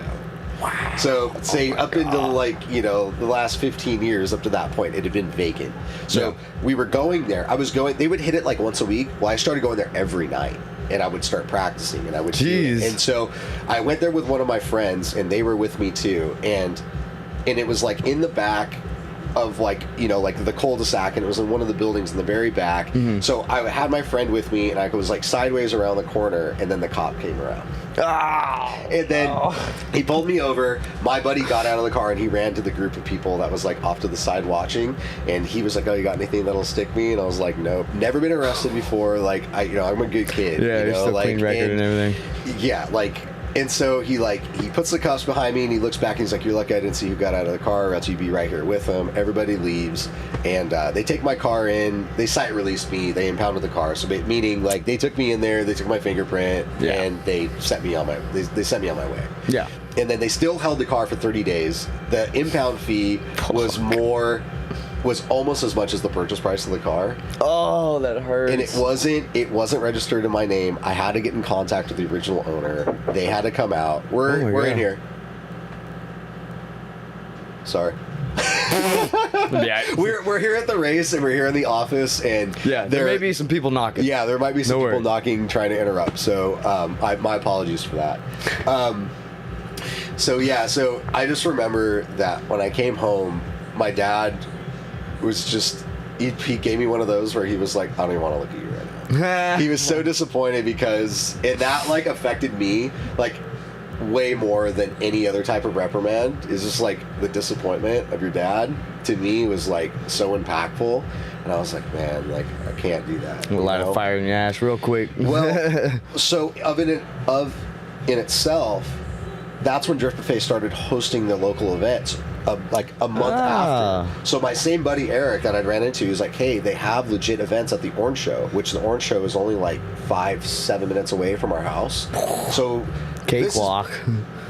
Wow. So say up until like, you know, the last 15 years up to that point, it had been vacant. So we were going there. They would hit it like once a week. Well, I started going there every night, and I would start practicing, and I would do it. Jeez. And so I went there with one of my friends, and they were with me too. And it was like in the back, of like, you know, like the cul-de-sac, and it was in one of the buildings in the very back. So I had my friend with me, and I was like sideways around the corner, and then the cop came around. And then he pulled me over. My buddy got out of the car, and he ran to the group of people that was like off to the side watching, and he was like, "Oh, you got anything that'll stick me?" And I was like, "Nope, never been arrested before. Like, I'm a good kid." Yeah, you know, still like, clean record and everything. Yeah, like. And so he puts the cuffs behind me, and he looks back, and he's like, "You're lucky I didn't see who got out of the car, or else you'd be right here with him." Everybody leaves, and they take my car in. They sight released me. They impounded the car. So meaning like they took me in there, they took my fingerprint, and they sent me on my they sent me on my way. Yeah. And then they still held the car for 30 days. The impound fee was almost as much as the purchase price of the car. Oh, that hurts. And it wasn't registered in my name. I had to get in contact with the original owner. They had to come out. We're in here. Sorry. Yeah. We're here at the race, and we're here in the office, and there may be some people knocking. Yeah, there might be some people knocking, trying to interrupt. So my apologies for that. So I just remember that when I came home, my dad was just he gave me one of those where he was like, "I don't even want to look at you right now." He was so disappointed because that like affected me like way more than any other type of reprimand. Is just like the disappointment of your dad to me was like so impactful, and I was like, man, like I can't do that. We'll light a fire in your ass real quick. Well, so in itself, that's when Drift Buffet started hosting the local events. Like a month after. So my same buddy Eric that I'd ran into was like, hey, they have legit events at the Orange Show, which the Orange Show is only like 5-7 minutes away from our house. So cakewalk.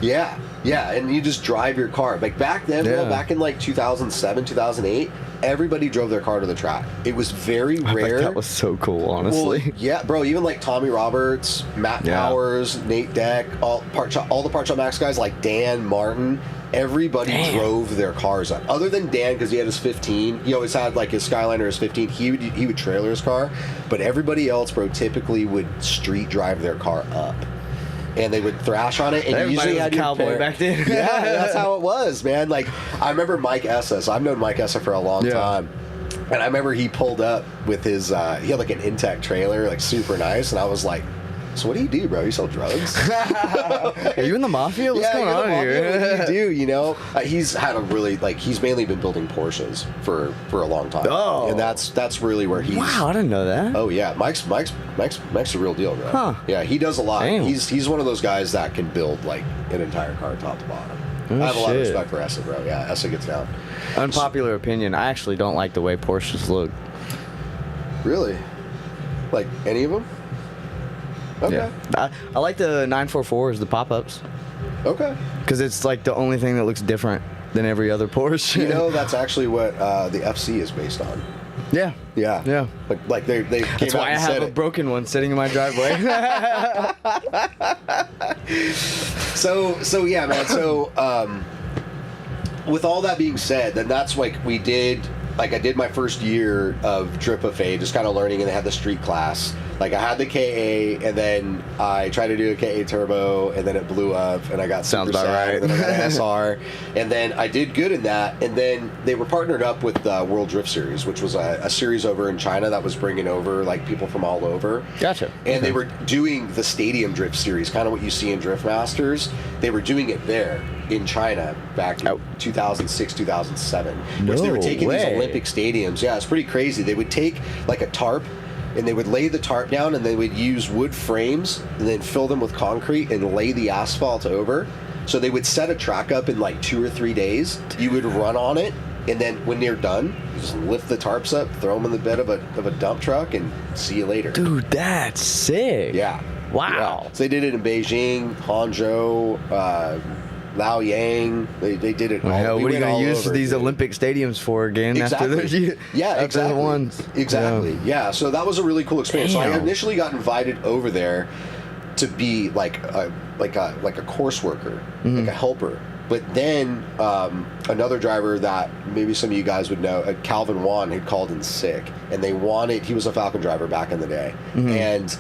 Yeah, and you just drive your car. Like back then, bro, back in like 2007, 2008, everybody drove their car to the track. It was very rare. That was so cool, honestly. Well, yeah, bro. Even like Tommy Roberts, Matt Powers, Nate Deck, all the Part Shot Max guys, like Dan Martin. Everybody drove their cars up. Other than Dan, because he had his 15. He always had like his Skyliner, his 15. He would trailer his car. But everybody else, bro, typically would street drive their car up. And they would thrash on it. And everybody usually was had a cowboy back then. Yeah, that's how it was, man. Like, I remember Mike Essa. So I've known Mike Essa for a long time. And I remember he pulled up with his, he had like an Intech trailer, like super nice. And I was like, so what do you do, bro? You sell drugs? Are you in the mafia? What's going on here? What do you do? You know, he's had a really he's mainly been building Porsches for a long time. Oh, and that's really where he's. Wow, I didn't know that. Oh yeah, Mike's the real deal, bro. Huh? Yeah, he does a lot. Damn. He's one of those guys that can build like an entire car top to bottom. I have a lot of respect for Essa, bro. Yeah, Essa gets down. Unpopular opinion. I actually don't like the way Porsches look. Really? Like any of them? Okay. Yeah. I like the 944s, the pop-ups. Okay. Because it's like the only thing that looks different than every other Porsche. You know, that's actually what the FC is based on. Yeah. Yeah. Yeah. Like they came That's out why I and have said a broken one sitting in my driveway. So yeah, man. So with all that being said, then that's like I did my first year of Drift Buffet, just kind of learning, and they had the street class. Like I had the KA, and then I tried to do a KA Turbo, and then it blew up, and I got Sounds super about sad, right. and then I got an SR, and then I did good in that, and then they were partnered up with the World Drift Series, which was a series over in China that was bringing over like people from all over. Gotcha. And they were doing the Stadium Drift Series, kind of what you see in Drift Masters. They were doing it there in China back in 2006, 2007, which they were taking these Olympic stadiums. Yeah, it's pretty crazy. They would take like a tarp, and they would lay the tarp down, and they would use wood frames and then fill them with concrete and lay the asphalt over. So they would set a track up in like 2 or 3 days. You would run on it, and then when they're done, you just lift the tarps up, throw them in the bed of a dump truck, and see you later. Dude, that's sick. Yeah. Wow. Yeah. So they did it in Beijing, Hangzhou, Laoyang. They did it. What are you going to use these Olympic stadiums for again? Exactly. After the ones. Exactly. Yeah. So that was a really cool experience. Damn. So I initially got invited over there to be like a course worker, like a helper. But then another driver that maybe some of you guys would know, Calvin Wan, had called in sick, and he was a Falcon driver back in the day, and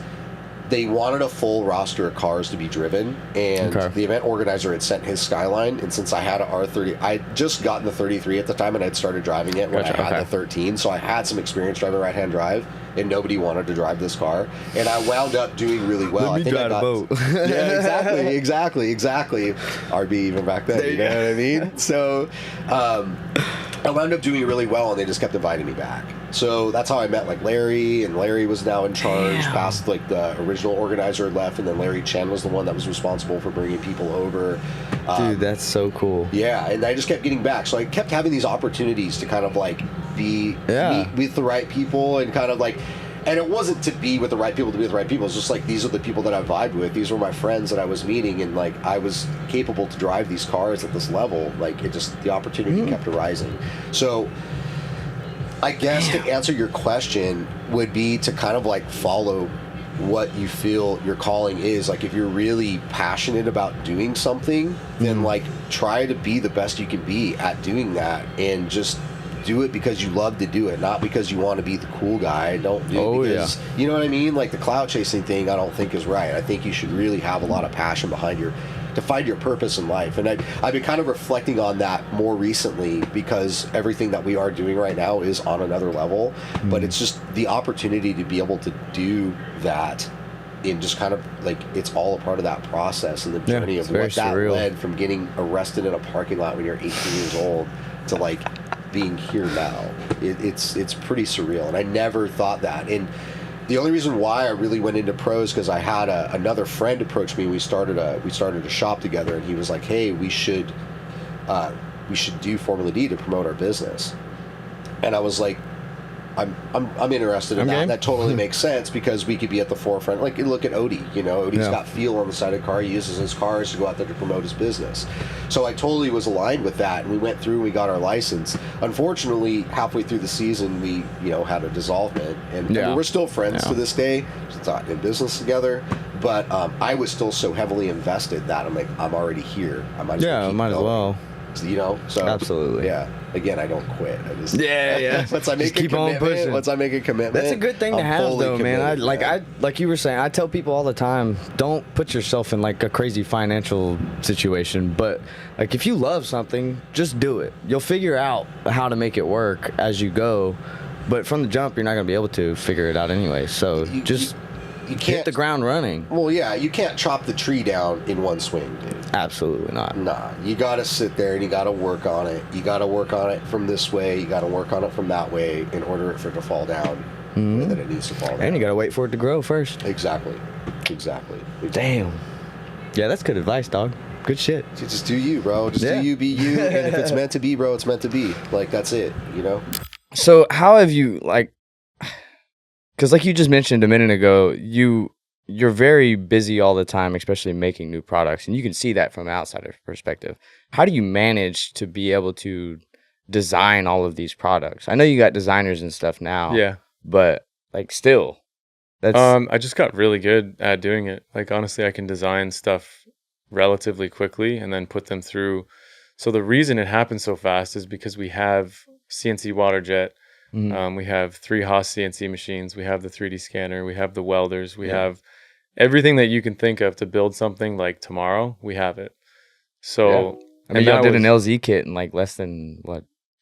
they wanted a full roster of cars to be driven, and the event organizer had sent his Skyline, and since I had an R30, I just gotten the 33 at the time, and I'd started driving it when I had the 13, so I had some experience driving right-hand drive, and nobody wanted to drive this car, and I wound up doing really well. Let me drive a boat. Yeah, exactly. RB even back then, you know what I mean? So I wound up doing really well, and they just kept inviting me back. So that's how I met like Larry, and Larry was now in charge past like the original organizer had left, and then Larry Chen was the one that was responsible for bringing people over. Dude, that's so cool. Yeah, and I just kept getting back. So I kept having these opportunities to kind of like meet with the right people, and kind of like, and it wasn't to be with the right people to be with the right people. It's just like, these are the people that I vibed with. These were my friends that I was meeting, and like I was capable to drive these cars at this level. Like it just, the opportunity kept arising. So I guess to answer your question would be to kind of like follow what you feel your calling is. Like if you're really passionate about doing something, then like try to be the best you can be at doing that, and just do it because you love to do it, not because you want to be the cool guy. Don't do it because, you know what I mean? Like the clout chasing thing, I don't think is right. I think you should really have a lot of passion behind to find your purpose in life. And I've been kind of reflecting on that more recently, because everything that we are doing right now is on another level, but it's just the opportunity to be able to do that in just kind of like, it's all a part of that process and the journey of what that led from getting arrested in a parking lot when you're 18 years old to like being here now. It's pretty surreal, and I never thought that. And the only reason why I really went into pros, because I had another friend approach me. We started a shop together, and he was like, "Hey, we should do Formula D to promote our business." And I was like, I'm interested in that. And that totally makes sense, because we could be at the forefront. Like, look at Odie. You know, Odie's got feel on the side of the car. He uses his cars to go out there to promote his business. So I totally was aligned with that, and we went through and we got our license. Unfortunately, halfway through the season, we had a dissolvement, and I mean, we're still friends to this day. Just not in business together, but I was still so heavily invested that I'm like, I'm already here. I might as well keep going. As well. You know, so absolutely, Again, I don't quit. I just once I make keep on pushing. Once I make a commitment, that's a good thing to have, though, man. I like you were saying. I tell people all the time, don't put yourself in like a crazy financial situation. But like, if you love something, just do it. You'll figure out how to make it work as you go. But from the jump, you're not gonna be able to figure it out anyway. So you can't hit the ground running. Well, yeah, you can't chop the tree down in one swing, dude. Absolutely not. Nah, you got to sit there and you got to work on it. You got to work on it from this way. You got to work on it from that way in order for it to fall down the way that it needs to fall down. And you got to wait for it to grow first. Exactly. Damn. Yeah, that's good advice, dog. Good shit. Just do you, bro. Just do you, be you. And if it's meant to be, bro, it's meant to be. Like, that's it, you know? So how have you, like, because like you just mentioned a minute ago, you're very busy all the time, especially making new products, and you can see that from an outsider's perspective. How do you manage to be able to design all of these products? I know you got designers and stuff now, but like still, that's I just got really good at doing it. Like, honestly, I can design stuff relatively quickly and then put them through. So the reason it happens so fast is because we have CNC water jet. We have 3 Haas CNC machines. We have the 3D scanner. We have the welders. We have everything that you can think of to build something like tomorrow. We have it. So, I mean, y'all did an LZ kit in like less than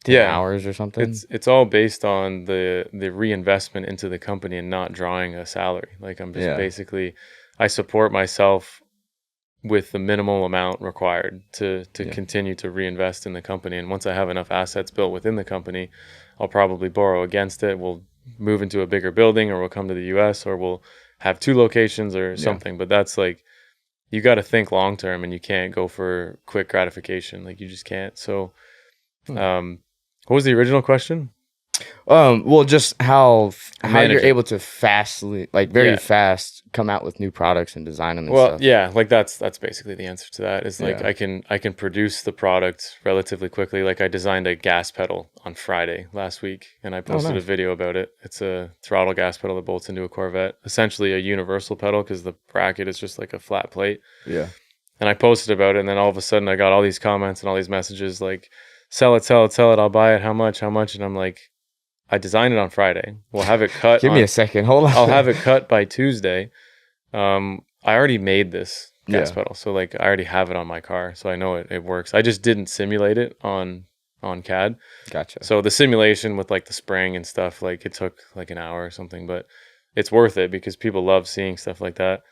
10 hours or something. It's all based on the reinvestment into the company and not drawing a salary. Like, I'm just basically, I support myself with the minimal amount required to continue to reinvest in the company. And once I have enough assets built within the company, I'll probably borrow against it. We'll move into a bigger building, or we'll come to the US, or we'll have 2 locations or something. But that's like, you got to think long term, and you can't go for quick gratification. Like, you just can't. So what was the original question? Well, just how you're able to fastly, like very fast, come out with new products and design them and stuff. Yeah, like that's basically the answer to that. Is like, I can produce the product relatively quickly. Like, I designed a gas pedal on Friday last week, and I posted a video about it. It's a throttle gas pedal that bolts into a Corvette, essentially a universal pedal, because the bracket is just like a flat plate. Yeah. And I posted about it, and then all of a sudden I got all these comments and all these messages like, sell it, I'll buy it, how much? And I'm like, I designed it on Friday. We'll have it cut. Give me a second. Hold on. I'll have it cut by Tuesday. I already made this gas pedal, so like I already have it on my car, so I know it works. I just didn't simulate it on CAD. Gotcha. So the simulation with like the spring and stuff, like it took like an hour or something, but it's worth it because people love seeing stuff like that.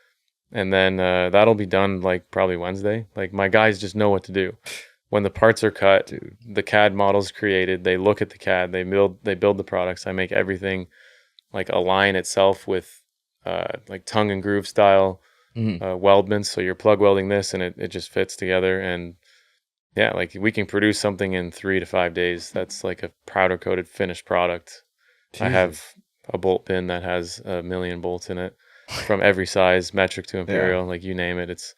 And then that'll be done like probably Wednesday. Like my guys just know what to do. When the parts are cut, the CAD model's created, they look at the CAD, they build the products. I make everything like align itself with like tongue and groove style weldments. So you're plug welding this and it just fits together. And yeah, like we can produce something in 3 to 5 days. That's like a powder coated finished product. Jesus. I have a bolt pin that has 1 million bolts in it from every size, metric to imperial, like you name it. It's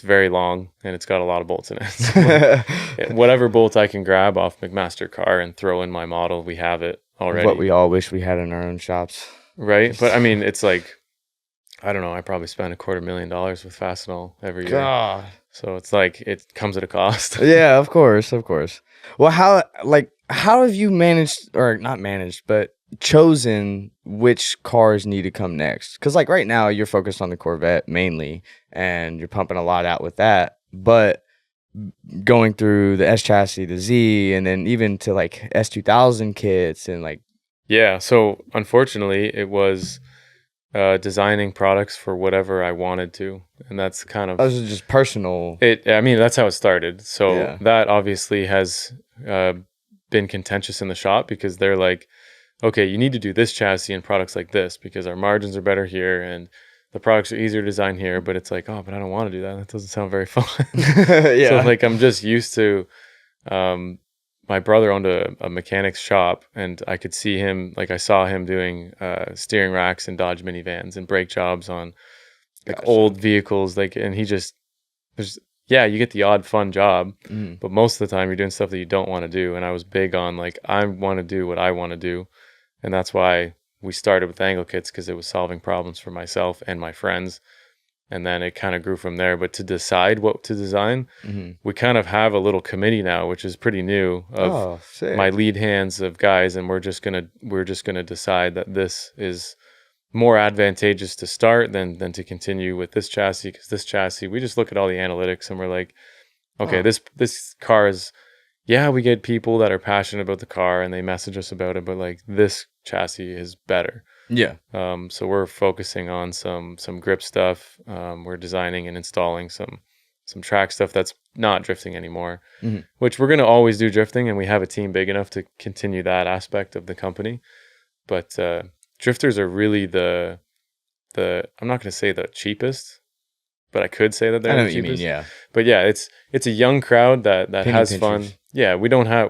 very long and it's got a lot of bolts in it. So whatever bolt I can grab off McMaster car and throw in my model, we have it already. What we all wish we had in our own shops. Right. But I mean, it's like, I don't know, I probably spend $250,000 with Fastenal every year. God. So it's like, it comes at a cost. Yeah, of course. Well, how have you managed, or not managed, but chosen which cars need to come next? Because like right now you're focused on the Corvette mainly and you're pumping a lot out with that, but going through the S chassis, the Z, and then even to like S2000 kits and like so unfortunately it was designing products for whatever I wanted to, and that's kind of, this is just personal. I mean, that's how it started. So that obviously has been contentious in the shop because they're like, okay, you need to do this chassis and products like this because our margins are better here and the products are easier to design here. But it's like, oh, but I don't want to do that. That doesn't sound very fun. So like, I'm just used to, my brother owned a mechanic's shop and I could see him, like I saw him doing steering racks and Dodge minivans and brake jobs on like old vehicles. Like, and he just, you get the odd fun job, but most of the time you're doing stuff that you don't want to do. And I was big on like, I want to do what I want to do. And that's why we started with angle kits, because it was solving problems for myself and my friends. And then it kind of grew from there. But to decide what to design, we kind of have a little committee now, which is pretty new, of my lead hands of guys. And we're just gonna decide that this is more advantageous to start than to continue with this chassis, because this chassis, we just look at all the analytics and we're like, okay, this car is, we get people that are passionate about the car and they message us about it, but like this chassis is better. So we're focusing on some grip stuff. We're designing and installing some track stuff that's not drifting anymore, which we're going to always do drifting, and we have a team big enough to continue that aspect of the company. But drifters are really the I'm not going to say the cheapest, but I could say that they're the cheapest. You mean, But it's a young crowd that has fun. Yeah, we don't have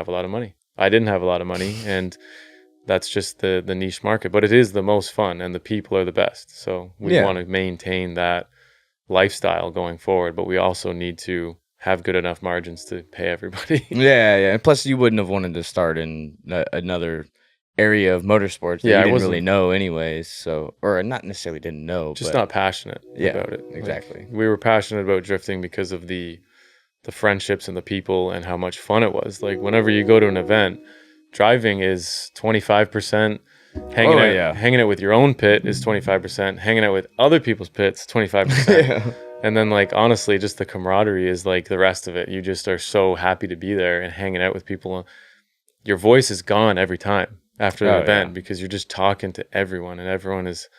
a lot of money. I didn't have a lot of money, and that's just the niche market. But it is the most fun, and the people are the best. So we want to maintain that lifestyle going forward, but we also need to have good enough margins to pay everybody. And plus you wouldn't have wanted to start in another area of motorsports that you didn't really know anyways, so, or not necessarily didn't know, just not passionate about it. Exactly. Like, we were passionate about drifting because of the friendships and the people and how much fun it was. Like whenever you go to an event, driving is 25%. Hanging out with your own pit is 25%. Hanging out with other people's pits, 25%. And then like honestly, just the camaraderie is like the rest of it. You just are so happy to be there and hanging out with people. Your voice is gone every time after the event because you're just talking to everyone and everyone is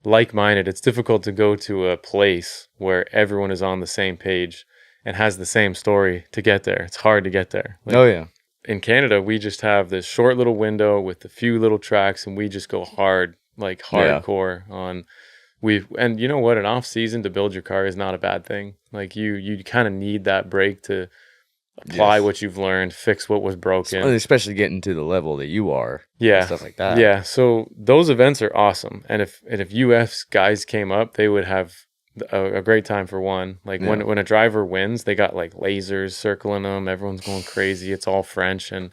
like-minded. It's difficult to go to a place where everyone is on the same page and has the same story to get there. It's hard to get there. Like, in Canada, we just have this short little window with a few little tracks, and we just go hard, like hardcore on. And you know what? An off season to build your car is not a bad thing. Like you kind of need that break to apply what you've learned, fix what was broken, especially getting to the level that you are. And stuff like that. Yeah. So those events are awesome, and if UF's guys came up, they would have a great time for one. Like when a driver wins, they got like lasers circling them, everyone's going crazy, it's all French and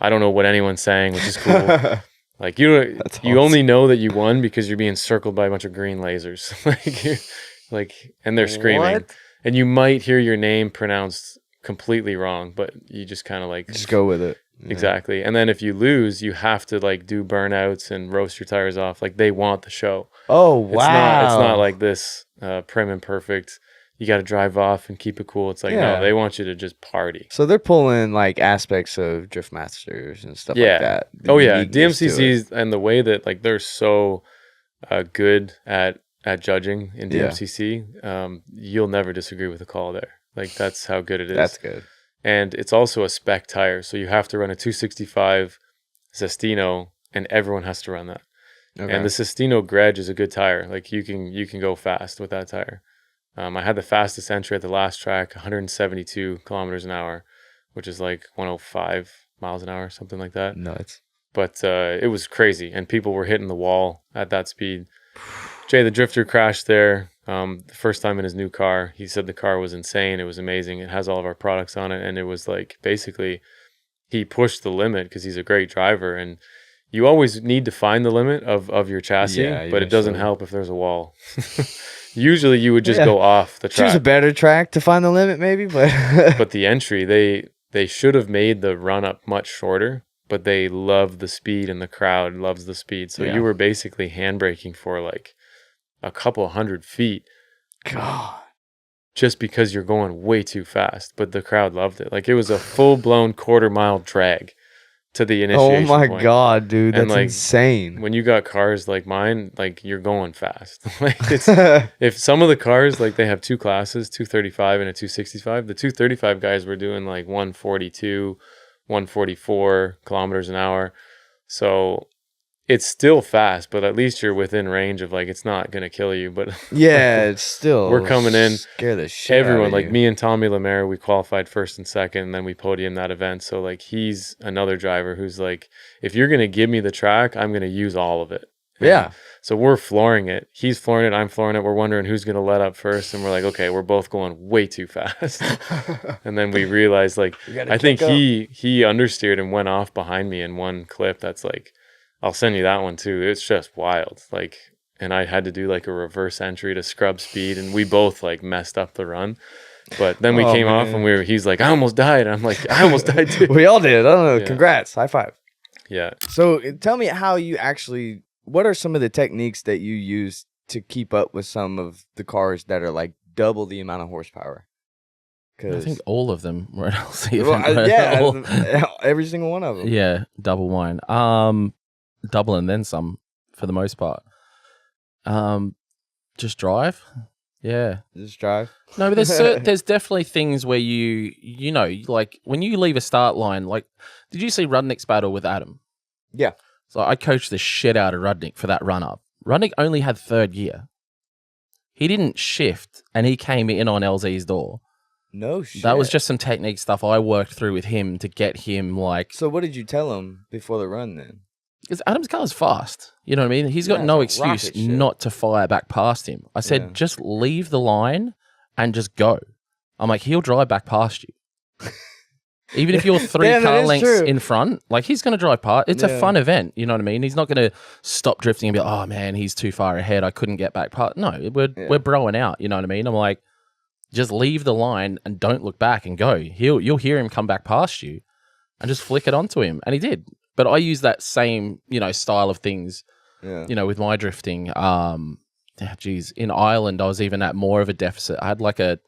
I don't know what anyone's saying, which is cool. Like you only know that you won because you're being circled by a bunch of green lasers. And they're screaming and you might hear your name pronounced completely wrong, but you just kind of like just go with it. Exactly. And then if you lose, you have to like do burnouts and roast your tires off. Like they want the show. Oh, wow. It's not like this prim and perfect. You got to drive off and keep it cool. It's like, no, they want you to just party. So they're pulling like aspects of Drift Masters and stuff like that. Oh yeah, DMCCs and the way that like they're so good at judging in DMCC, you'll never disagree with the call there. Like that's how good it is. That's good. And it's also a spec tire, so you have to run a 265 Sestino, and everyone has to run that. Okay. And the Sestino Gredge is a good tire. Like you can go fast with that tire. I had the fastest entry at the last track, 172 kilometers an hour, which is like 105 miles an hour, something like that. Nuts. But it was crazy, and people were hitting the wall at that speed. Jay the Drifter crashed there the first time in his new car. He said the car was insane. It was amazing. It has all of our products on it, and it was like basically he pushed the limit because he's a great driver, and you always need to find the limit of your chassis, but it doesn't help if there's a wall. Usually you would just go off the track. Choose a better track to find the limit maybe, but but the entry, they should have made the run up much shorter, but they love the speed and the crowd loves the speed. So you were basically handbraking for like a couple 100 feet. God. Just because you're going way too fast, but the crowd loved it. Like it was a full-blown quarter-mile drag to the initiation point. point. God, dude, that's like, insane. When you got cars like mine, like you're going fast. Like it's if some of the cars, like they have two classes, 235 and a 265. The 235 guys were doing like 142, 144 kilometers an hour. So it's still fast, but at least you're within range of like it's not gonna kill you. But yeah, it's still we're coming in. Scare the shit Everyone, out of like you. me and Tommy Lemaire, we qualified first and second, and then we podiumed that event. So like he's another driver who's like, if you're gonna give me the track, I'm gonna use all of it. Yeah. So we're flooring it. He's flooring it. I'm flooring it. We're wondering who's gonna let up first, and we're like, okay, we're both going way too fast. And then we realized, like, I think he understeered and went off behind me in one clip. That's like, I'll send you that one too. It's just wild. Like, and I had to do like a reverse entry to scrub speed, and we both like messed up the run. But then we came off, and he's like, I almost died. I'm like, I almost died too. We all did. I don't know. Yeah. Congrats. High five. Yeah. So tell me how you actually, what are some of the techniques that you use to keep up with some of the cars that are like double the amount of horsepower? I think all of them were an LC event. Yeah, every single one of them. Yeah, double mine. Double and then some for the most part. Just drive. Yeah. Just drive. No, but there's definitely things where you know, like when you leave a start line, like did you see Rudnick's battle with Adam? Yeah. So I coached the shit out of Rudnick for that run up. Rudnick only had third gear. He didn't shift and he came in on LZ's door. No shit. That was just some technique stuff I worked through with him to get him like. So what did you tell him before the run then? Because Adam's car's fast. You know what I mean? He's got no excuse not to fire back past him. I said, just leave the line and just go. I'm like, he'll drive back past you. Even if you're three car lengths in front, like he's going to drive past. It's a fun event. You know what I mean? He's not going to stop drifting and be like, oh man, he's too far ahead. I couldn't get back past. No, we're broing out. You know what I mean? I'm like, just leave the line and don't look back and go. You'll hear him come back past you and just flick it onto him. And he did. But I use that same, style of things, with my drifting. In Ireland, I was even at more of a deficit. I had like a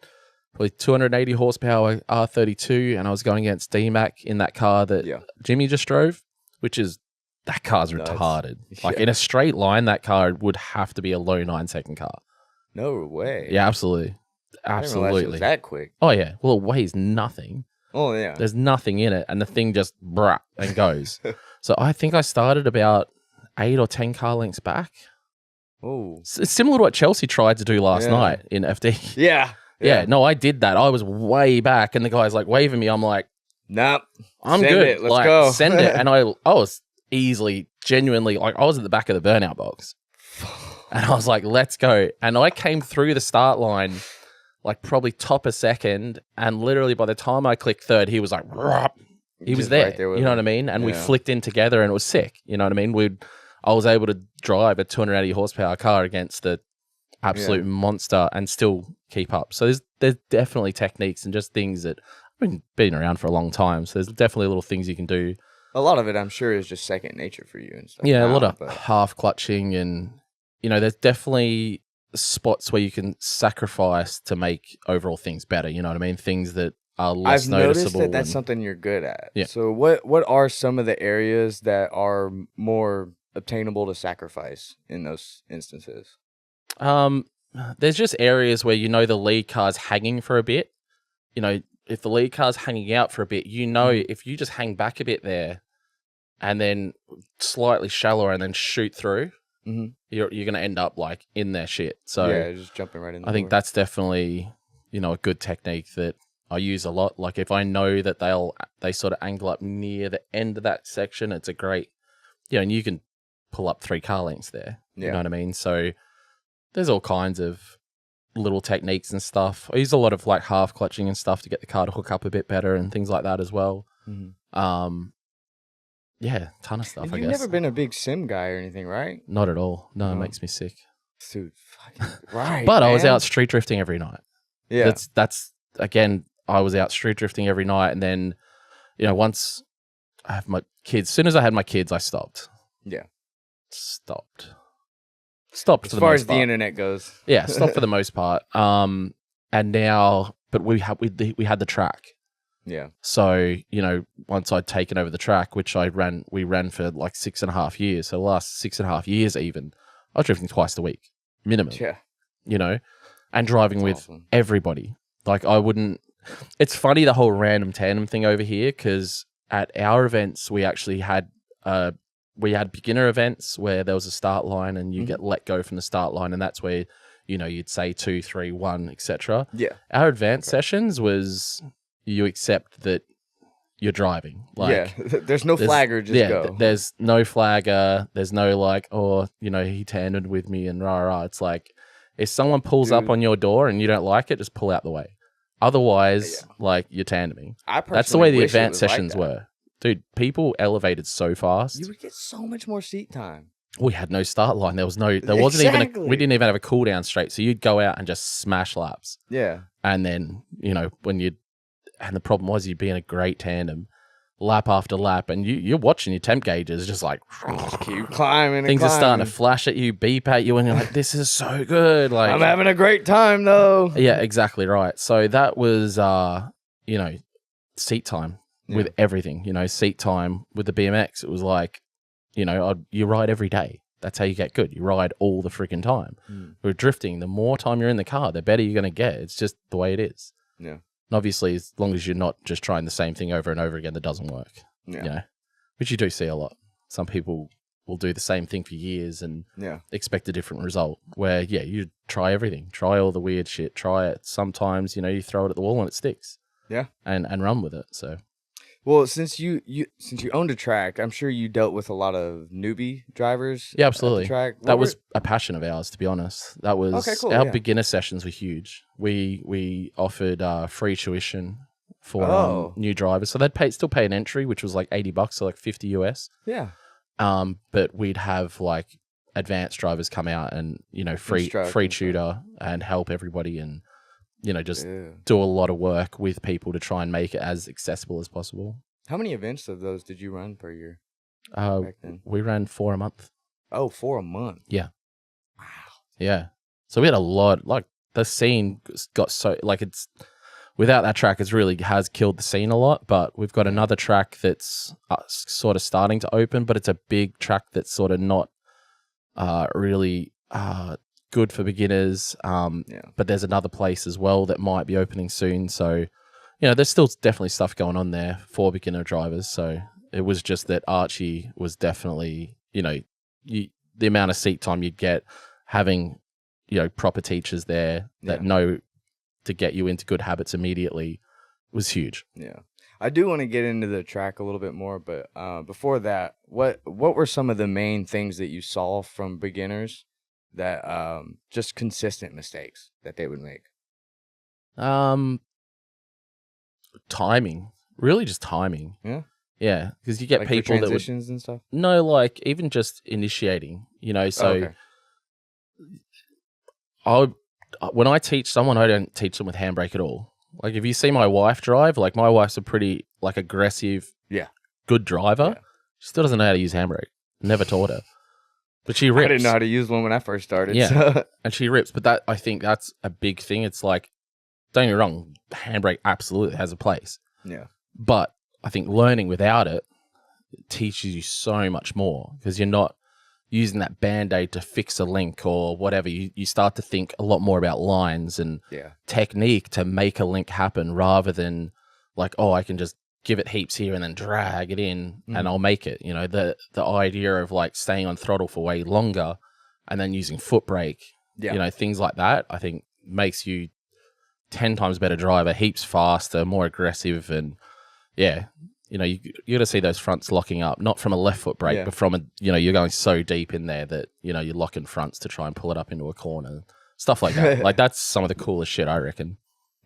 probably 280 horsepower R32, and I was going against D-Mac in that car that Jimmy just drove, that car's retarded. Like in a straight line, that car would have to be a low 9-second car. No way. Yeah, absolutely. I didn't realize it was that quick. Oh, yeah. Well, it weighs nothing. Oh, yeah. There's nothing in it, and the thing just and goes. So I think I started about 8 or 10 car lengths back. Oh. It's similar to what Chelsea tried to do last night in FD. Yeah. No, I did that. I was way back, and the guy's like waving me. I'm like, nope. I'm send good. It. Let's go. Send it. And I was easily, genuinely, like I was at the back of the burnout box. And I was like, let's go. And I came through the start line like probably top a second, and literally by the time I clicked third, he was like, he was there. Right there, you know what I mean? And we flicked in together, and it was sick. You know what I mean? I was able to drive a 280 horsepower car against the absolute monster and still keep up. So there's definitely techniques and just things that I've been around for a long time. So there's definitely little things you can do. A lot of it, I'm sure, is just second nature for you and stuff. Yeah, a lot of half clutching and there's definitely spots where you can sacrifice to make overall things better. You know what I mean? Things that are less I've noticeable. noticed that's something you're good at. Yeah. So what are some of the areas that are more obtainable to sacrifice in those instances? There's just areas where the lead car's hanging for a bit. If the lead car's hanging out for a bit, if you just hang back a bit there and then slightly shallower and then shoot through, you're going to end up like in their shit. So yeah, just jumping right in. I think that's definitely, a good technique that I use a lot. Like if I know that they sort of angle up near the end of that section, it's a great, and you can pull up 3 car lengths there. You know what I mean? So there's all kinds of little techniques and stuff. I use a lot of like half clutching and stuff to get the car to hook up a bit better and things like that as well. Yeah, ton of stuff. And I you've guess. never been a big sim guy or anything, right? Not at all. No, it makes me sick. Dude, right. But I was man. out street drifting every night. Yeah. That's again, I was out street drifting every night, and then, once I have my kids, as soon as I had my kids, I stopped. Yeah. Stopped As for the far most as part. the internet goes. Yeah, stopped for the most part. And now, but we had the track. Yeah. So, once I'd taken over the track, which we ran for like 6.5 years. So the last 6.5 years even, I was drifting twice a week, minimum. Yeah. And driving with awesome. everybody. Like it's funny the whole random tandem thing over here, because at our events, we actually had, beginner events where there was a start line and you get let go from the start line. And that's where, you'd say 2, 3, 1, etc. Yeah. Our advanced sessions was you accept that you're driving. Like, there's no flagger, just go. There's no flagger. There's no like, he tanded with me and rah rah. It's like, if someone pulls up on your door and you don't like it, just pull out the way. Otherwise, like, you're tandeming. That's the way the advanced sessions were. Dude, people elevated so fast. You would get so much more seat time. We had no start line. There wasn't even we didn't even have a cool down straight. So you'd go out and just smash laps. Yeah. And then, and the problem was you'd be in a great tandem, lap after lap, and you're watching your temp gauges just like keep climbing. Things are starting to flash at you, beep at you, and you're like, this is so good. Like, I'm having a great time though. Yeah, exactly right. So that was seat time with everything. Seat time with the BMX. It was like, you ride every day. That's how you get good. You ride all the freaking time. With drifting, the more time you're in the car, the better you're going to get. It's just the way it is. Yeah. And obviously, as long as you're not just trying the same thing over and over again, that doesn't work. Yeah. Which you do see a lot. Some people will do the same thing for years and expect a different result. Where, you try everything. Try all the weird shit. Try it. Sometimes, you throw it at the wall and it sticks. Yeah. And run with it. So. Well, since you owned a track, I'm sure you dealt with a lot of newbie drivers. Yeah, absolutely. At the track. That was a passion of ours, to be honest. That was okay, cool, our beginner sessions were huge. We offered free tuition for new drivers, so they'd still pay an entry, which was like $80, so like $50 US. Yeah. But we'd have like advanced drivers come out and free tutor and help everybody and. Just do a lot of work with people to try and make it as accessible as possible. How many events of those did you run per year? Back then? We ran 4 a month. Oh, 4 a month. Yeah. Wow. Yeah. So we had a lot, like the scene got so, like it's, without that track, it really has killed the scene a lot, but we've got another track that's sort of starting to open, but it's a big track that's sort of not really good for beginners. But there's another place as well that might be opening soon. So, there's still definitely stuff going on there for beginner drivers. So it was just that Archie was definitely, the amount of seat time you'd get having, proper teachers there that know to get you into good habits immediately was huge. Yeah. I do want to get into the track a little bit more, but before that, what were some of the main things that you saw from beginners that just consistent mistakes that they would make? Timing. Really just timing. Yeah? Yeah, because you get like people that transitions and stuff? No, like even just initiating, so when I teach someone, I don't teach them with handbrake at all. Like if you see my wife drive, like my wife's a pretty like aggressive, good driver. Yeah. She still doesn't know how to use handbrake. Never taught her. But she rips. I didn't know how to use one when I first started. Yeah, So. and she rips. But I think that's a big thing. It's like, don't get me wrong, handbrake absolutely has a place. Yeah. But I think learning without it teaches you so much more because you're not using that Band-Aid to fix a link or whatever. You start to think a lot more about lines and technique to make a link happen rather than like, oh, I can just give it heaps here and then drag it in and I'll make it. You know, the idea of like staying on throttle for way longer and then using foot brake, you know, things like that, I think makes you 10 times better driver, heaps faster, more aggressive. And you know, you got to see those fronts locking up, not from a left foot brake, but from a, you know, you're going so deep in there that, you know, you're locking fronts to try and pull it up into a corner, stuff like that. Like that's some of the coolest shit, I reckon.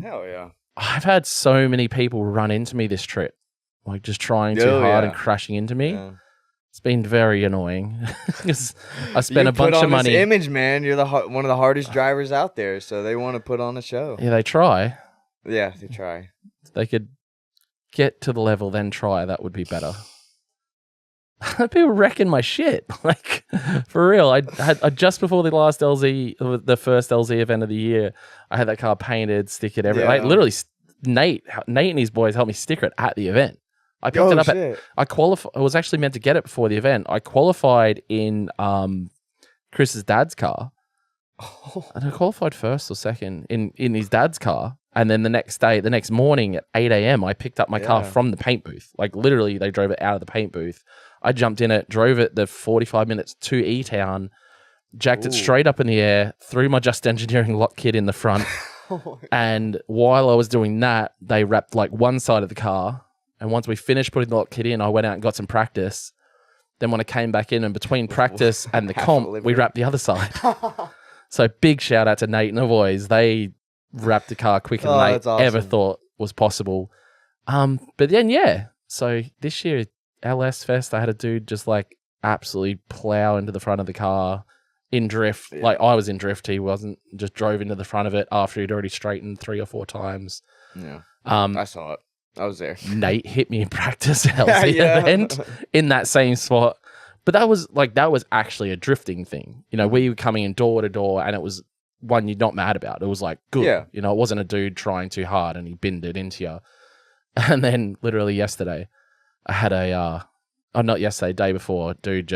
Hell yeah. I've had so many people run into me this trip, like just trying too hard and crashing into me. Yeah. It's been very annoying because I spent a bunch of money. This image, man. You're one of the hardest drivers out there, so they want to put on a show. Yeah, they try. Yeah, they try. They could get to the level, then try. That would be better. People wrecking my shit, like for real. I just before the last LZ, the first LZ event of the year, I had that car painted, stickered, everything. Like literally, Nate and his boys helped me sticker it at the event. I picked it up. I was actually meant to get it before the event. I qualified in Chris's dad's car, and I qualified first or second in his dad's car. And then the next morning at 8 a.m., I picked up my car from the paint booth. Like literally, they drove it out of the paint booth. I jumped in it, drove it the 45 minutes to E-Town, jacked it straight up in the air, threw my Just Engineering lock kit in the front. And while I was doing that, they wrapped like one side of the car. And once we finished putting the lock kit in, I went out and got some practice. Then when I came back in and between practice and the comp, we wrapped the other side. So big shout out to Nate and the boys. They wrapped the car quicker than they ever thought was possible. But then, so this year, LS Fest, I had a dude just like absolutely plow into the front of the car in drift. Yeah. Like I was in drift. He wasn't, just drove into the front of it after he'd already straightened 3 or 4 times. Yeah. I saw it. I was there. Nate hit me in practice LZ event in that same spot. But that was actually a drifting thing. You know, we were coming in door to door and it was one you're not mad about. It was like good. Yeah. You know, it wasn't a dude trying too hard and he binned it into you. And then literally yesterday, I had not yesterday, day before, dude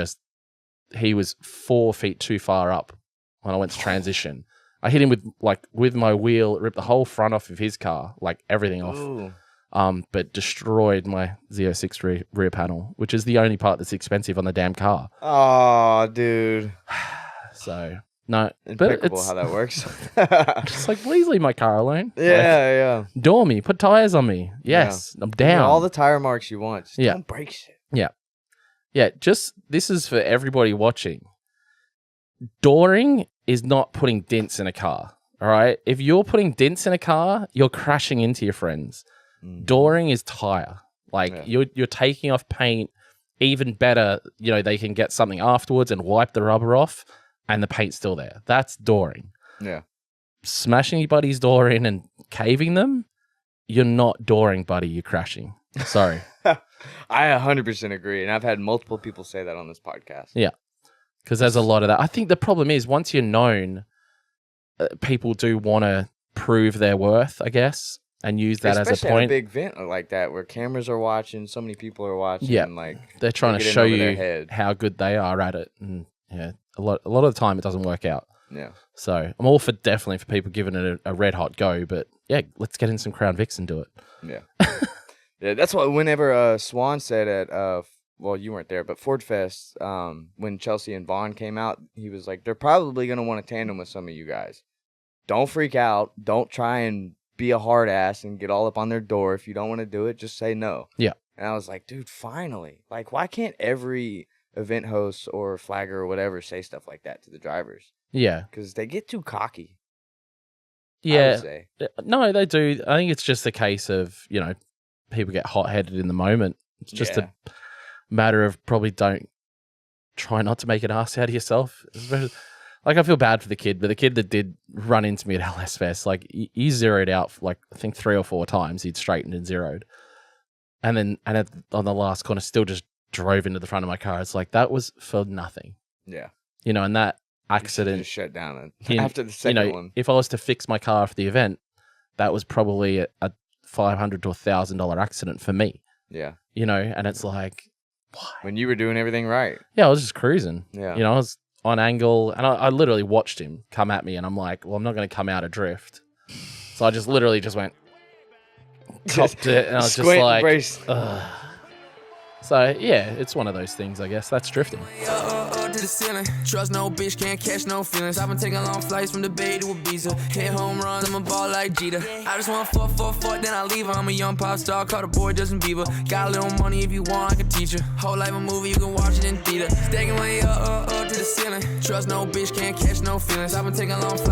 he was 4 feet too far up when I went to transition. I hit him with my wheel, ripped the whole front off of his car, like everything off. Ooh. But destroyed my Z06 rear panel, which is the only part that's expensive on the damn car. Oh, dude. So, no. Impeccable how that works. Just like, please leave my car alone. Yeah. Door me, put tires on me. Yes, I'm down. All the tire marks you want. Just don't break shit. Yeah. Yeah, this is for everybody watching. Dooring is not putting dents in a car, all right? If you're putting dents in a car, you're crashing into your friends. Dooring is tire. Like, you're taking off paint. Even better, you know, they can get something afterwards and wipe the rubber off, and the paint's still there. That's dooring. Yeah. Smashing your buddy's door in and caving them, you're not dooring, buddy. You're crashing. Sorry. I 100% agree, and I've had multiple people say that on this podcast. Yeah, because there's a lot of that. I think the problem is once you're known, people do want to prove their worth, I guess, and use that as a point. Especially at a big event like that where cameras are watching, so many people are watching. Yeah, and like they're trying to show you how good they are at it, and a lot of the time it doesn't work out. Yeah. So I'm all for definitely for people giving it a red hot go, but let's get in some Crown Vics and do it. Yeah. Yeah, that's why whenever Swan said at well, you weren't there, but Ford Fest, when Chelsea and Vaughn came out, he was like, they're probably gonna want to tandem with some of you guys. Don't freak out. Don't try and be a hard ass and get all up on their door. If you don't want to do it, just say no. Yeah. And I was like, dude, finally. Like, why can't every event host or flagger or whatever say stuff like that to the drivers? Yeah. Because they get too cocky. Yeah. I would say. No, they do. I think it's just a case of, you know, people get hot-headed in the moment. It's just a matter of probably don't try not to make an ass out of yourself. Like, I feel bad for the kid, but the kid that did run into me at LS Fest, like, he zeroed out, like, I think 3 or 4 times. He'd straightened and zeroed. And then on the last corner, still just drove into the front of my car. It's like, that was for nothing. Yeah. You know, and that accident just shut down in- after the second one. If I was to fix my car for the event, that was probably a $500 to $1,000 accident for me. Yeah. You know, and it's like, why? When you were doing everything right. Yeah, I was just cruising. Yeah. You know, I was on angle, and I literally watched him come at me, and I'm like, well, I'm not going to come out adrift. So I just literally just went, copped it, and I was just Squint, like, brace. ugh. So, yeah, it's one of those things, I guess. That's drifting. To the ceiling. Trust no bitch, can't catch no feelings. I've been taking long flights from the Bay to Ibiza. Hit home runs, I'm a ball like Jeter. I just want fuck, then I leave her. I'm a young pop star, call the boy Justin Bieber. Got a little money if you want, I can teach you. Whole life a movie, you can watch it in theater. Stacking money up to the ceiling. Trust no bitch, can't catch no feelings. I've been taking long flights.